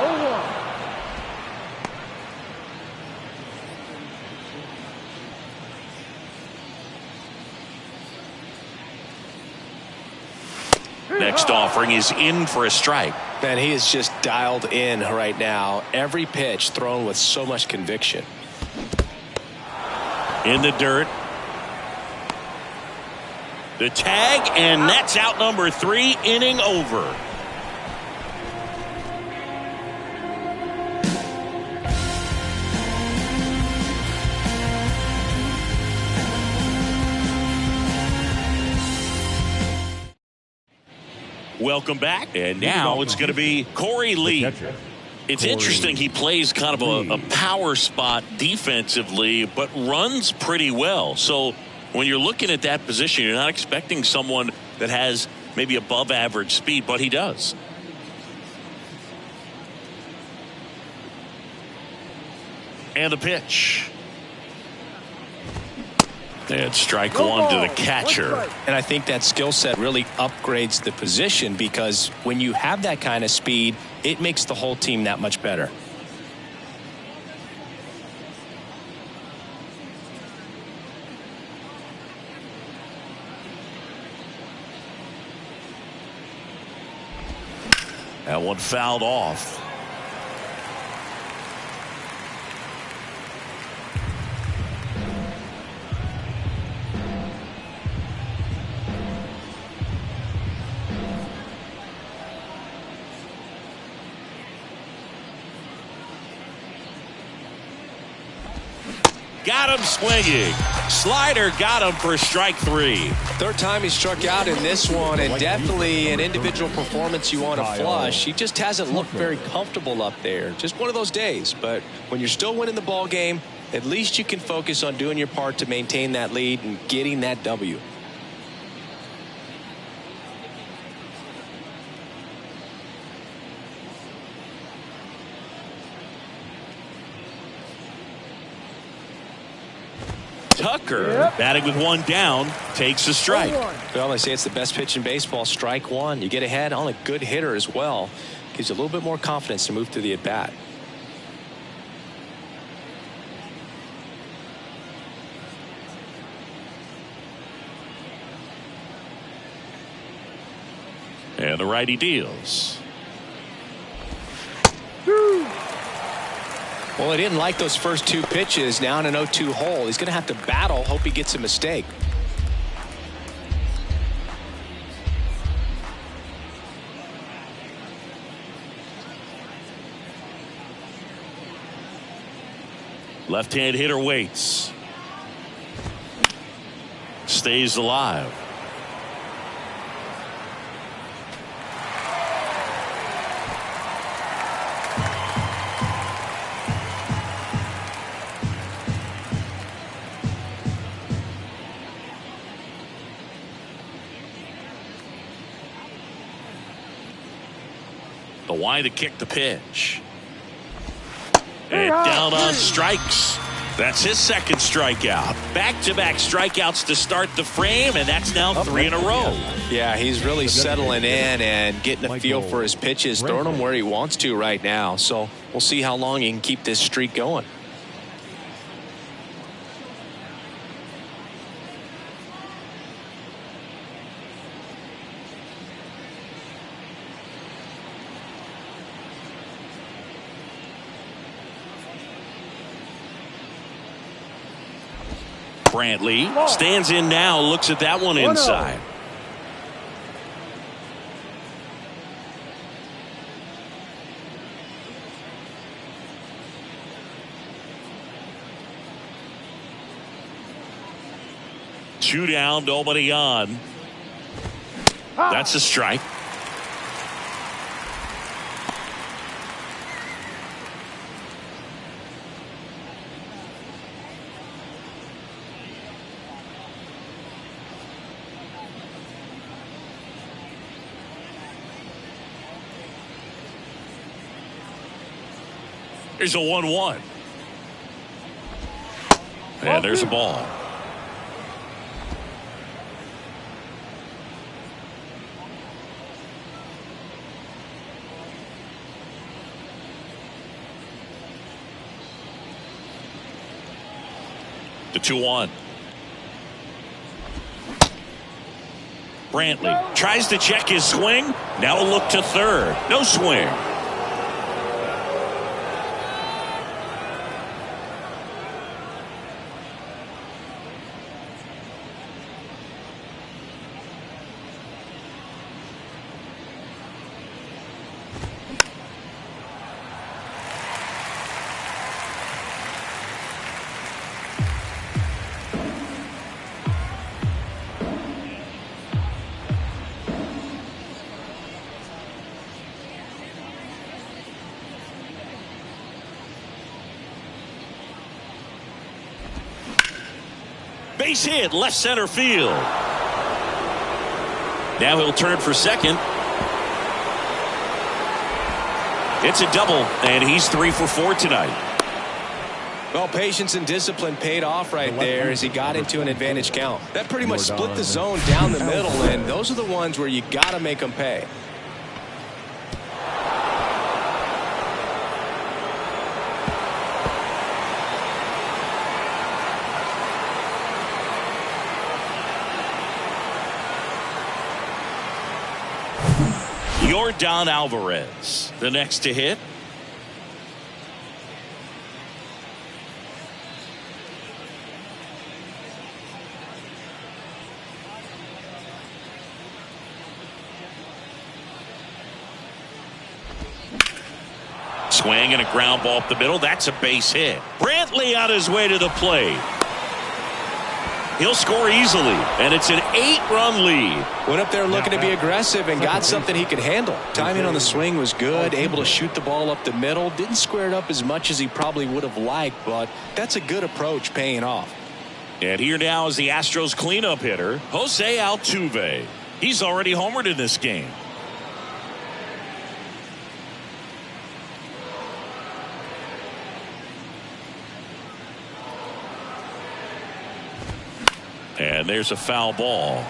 Next offering is in for a strike. Man, he is just dialed in right now. Every pitch thrown with so much conviction. In the dirt. The tag, and that's out number 3, inning over. Welcome back, and now it's going to be Corey Lee. It's interesting, he plays kind of a power spot defensively, but runs pretty well. So when you're looking at that position, you're not expecting someone that has maybe above average speed, but he does. And the pitch. And strike 1 to the catcher. And I think that skill set really upgrades the position, because when you have that kind of speed, it makes the whole team that much better. That one fouled off. Got him swinging. Slider got him for strike 3. Third time he struck out in this one, and definitely an individual performance you want to flush. He just hasn't looked very comfortable up there. Just one of those days. But when you're still winning the ball game, at least you can focus on doing your part to maintain that lead and getting that W. Tucker, batting with 1 down, takes a strike. Well, they say it's the best pitch in baseball, strike 1. You get ahead on a good hitter as well. Gives you a little bit more confidence to move through the at-bat. And the righty deals. Well, he didn't like those first 2 pitches. Now in an 0-2 hole, he's going to have to battle. Hope he gets a mistake. Left-hand hitter waits. Stays alive. The wide to kick the pitch. And down on strikes. That's his second strikeout. Back-to-back strikeouts to start the frame, and that's now 3 in a row. Yeah, he's really settling in and getting a feel for his pitches, throwing them where he wants to right now. So we'll see how long he can keep this streak going. Brantley stands in now, looks at that one inside. Two down, nobody on. That's a strike. Here's a 1-1. And there's a ball. The 2-1. Brantley tries to check his swing. Now a look to third. No swing. Base hit, left center field. Now he'll turn for second. It's a double, and he's 3 for 4 tonight. Well, patience and discipline paid off right there as he got into an advantage count. That pretty much split the zone down the middle, and those are the ones where you got to make them pay. Don Alvarez, the next to hit. Swing and a ground ball up the middle. That's a base hit. Brantley on his way to the plate. He'll score easily, and it's an 8-run lead. Went up there looking to be aggressive and got something he could handle. Timing on the swing was good, able to shoot the ball up the middle. Didn't square it up as much as he probably would have liked, but that's a good approach paying off. And here now is the Astros cleanup hitter, Jose Altuve. He's already homered in this game. And there's a foul ball.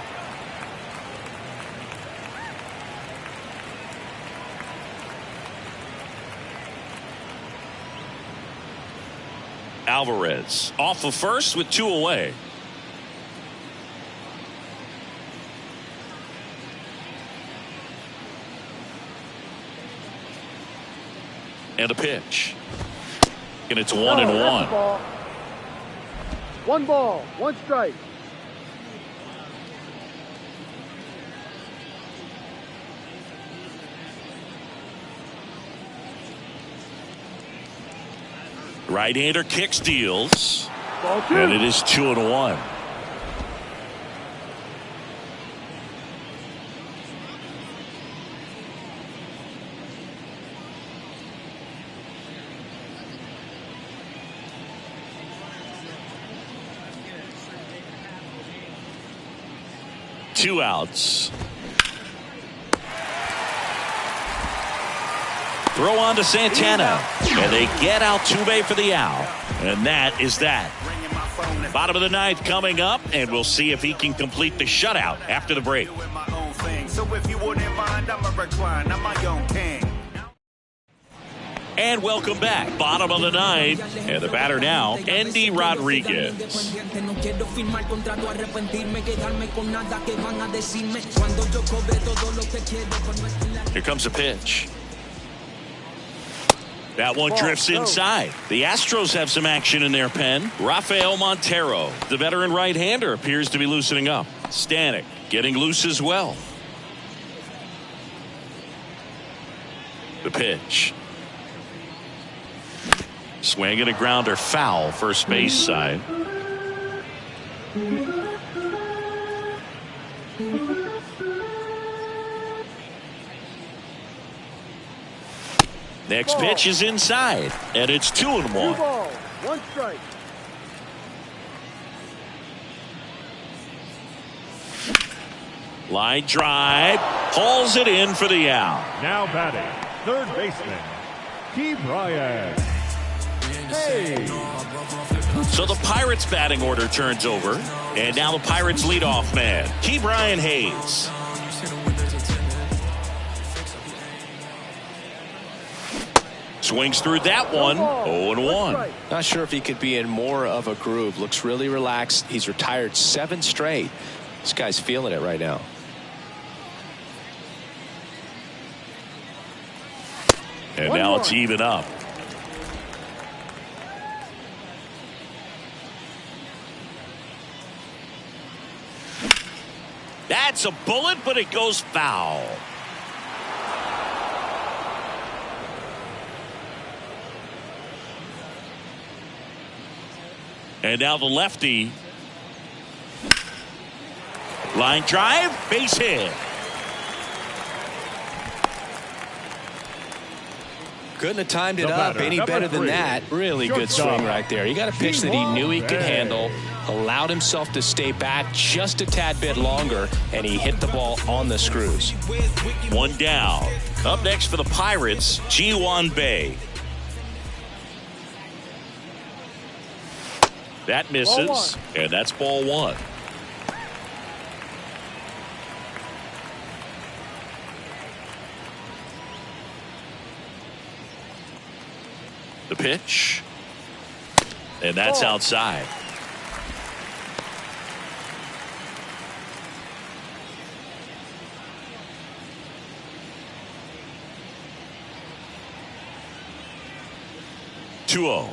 Alvarez off of first with 2 away. And a pitch. And it's 1-1. 1 ball, 1 strike. Right-hander kicks, deals, and it is 2-1. Two outs. Throw on to Santana, and they get Altuve for the out, and that is that. Bottom of the 9th coming up, and we'll see if he can complete the shutout after the break. And welcome back. Bottom of the 9th, and the batter now, Andy Rodriguez. Here comes a pitch. That one drifts inside. The Astros have some action in their pen. Rafael Montero, the veteran right-hander, appears to be loosening up. Stanek getting loose as well. The pitch. Swing and a grounder, foul, first base side. Next pitch is inside, and it's 2-1. 2 balls, 1 strike. Line drive, hauls it in for the out. Now batting, third baseman, Key Bryant. Hey. So the Pirates batting order turns over, and now the Pirates leadoff man, Key Bryant Hayes. Swings through that one. 0-1. Not sure if he could be in more of a groove. Looks really relaxed. He's retired 7 straight. This guy's feeling it right now. And now it's even up. That's a bullet, but it goes foul. And now the lefty. Line drive, base hit. Couldn't have timed it up any better than that. Really good swing right there. He got a pitch that he knew he could handle, allowed himself to stay back just a tad bit longer, and he hit the ball on the screws. One down. Up next for the Pirates, Ji-Hwan Bae. That misses, and that's ball 1. The pitch, and that's outside. (2-0).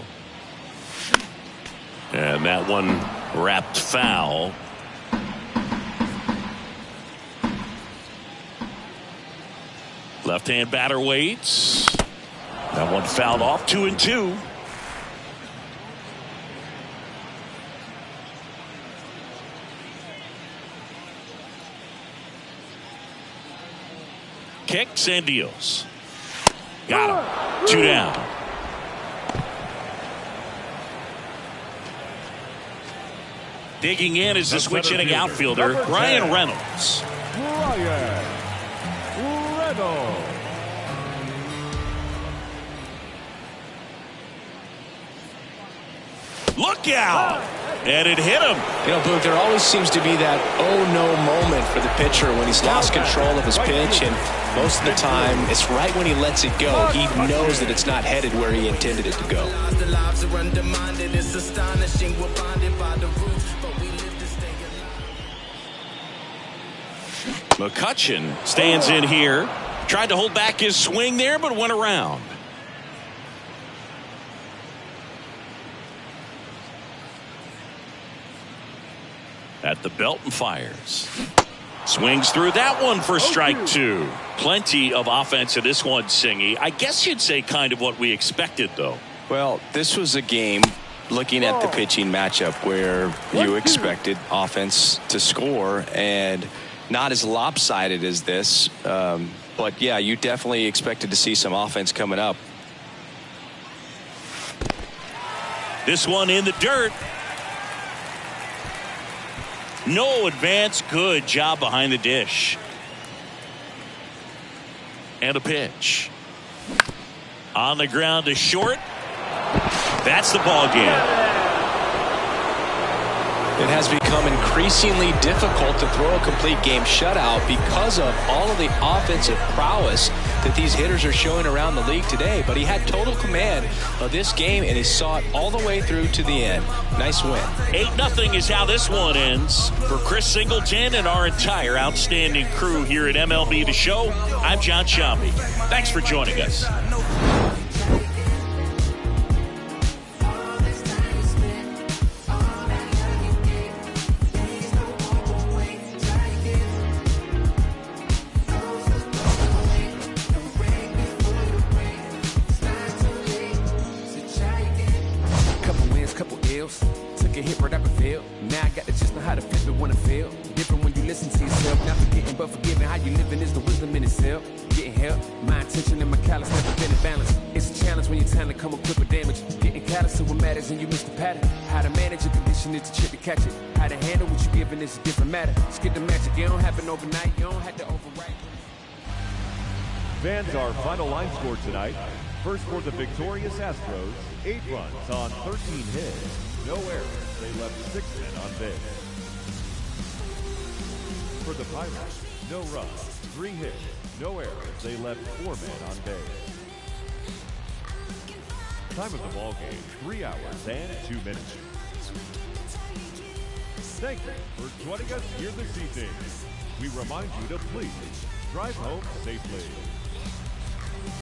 And that one wrapped foul. Left-hand batter waits. That one fouled off. 2-2. Kicks and deals. Got him. 2 down. Digging in is the switch-hitting outfielder, Ryan Reynolds. Ryan Reynolds. Look out! And it hit him. You know, Boog, there always seems to be that oh-no moment for the pitcher when he's lost control of his pitch, and most of the time, it's right when he lets it go. He knows that it's not headed where he intended it to go. McCutchen stands in here. Tried to hold back his swing there, but went around. At the belt and fires. Swings through that one for strike 2. Plenty of offense in this one, Singy. I guess you'd say kind of what we expected, though. Well, this was a game, looking at the pitching matchup, where you expected offense to score, and not as lopsided as this. But, yeah, you definitely expected to see some offense coming up. This one in the dirt. No advance. Good job behind the dish. And a pitch. On the ground to short. That's the ball game. It has become increasingly difficult to throw a complete game shutout because of all of the offensive prowess that these hitters are showing around the league today. But he had total command of this game, and he saw it all the way through to the end. Nice win. 8-0 is how this one ends. For Chris Singleton and our entire outstanding crew here at MLB The Show, I'm John Sciambi. Thanks for joining us. pills. Took a hit right up the field. Now I got to just know how to flip it when I feel. Different when you listen to yourself. Not forgetting but forgiving. How you living is the wisdom in itself. Getting help. My intention and my callous never been in balance. It's a challenge when your talent come equipped with damage. Getting callous to what matters and you miss the pattern. How to manage your condition is the trick to catch it. How to handle what you're giving is a different matter. Skip the magic. It don't happen overnight. You don't have to overwrite. Fans, our final line score tonight. First for the victorious Astros, 8 runs on 13 hits. No errors. They left 6 men on base. For the Pirates, no runs, 3 hits. No errors. They left 4 men on base. Time of the ball game, 3 hours and 2 minutes. Thank you for joining us here this evening. We remind you to please drive home safely.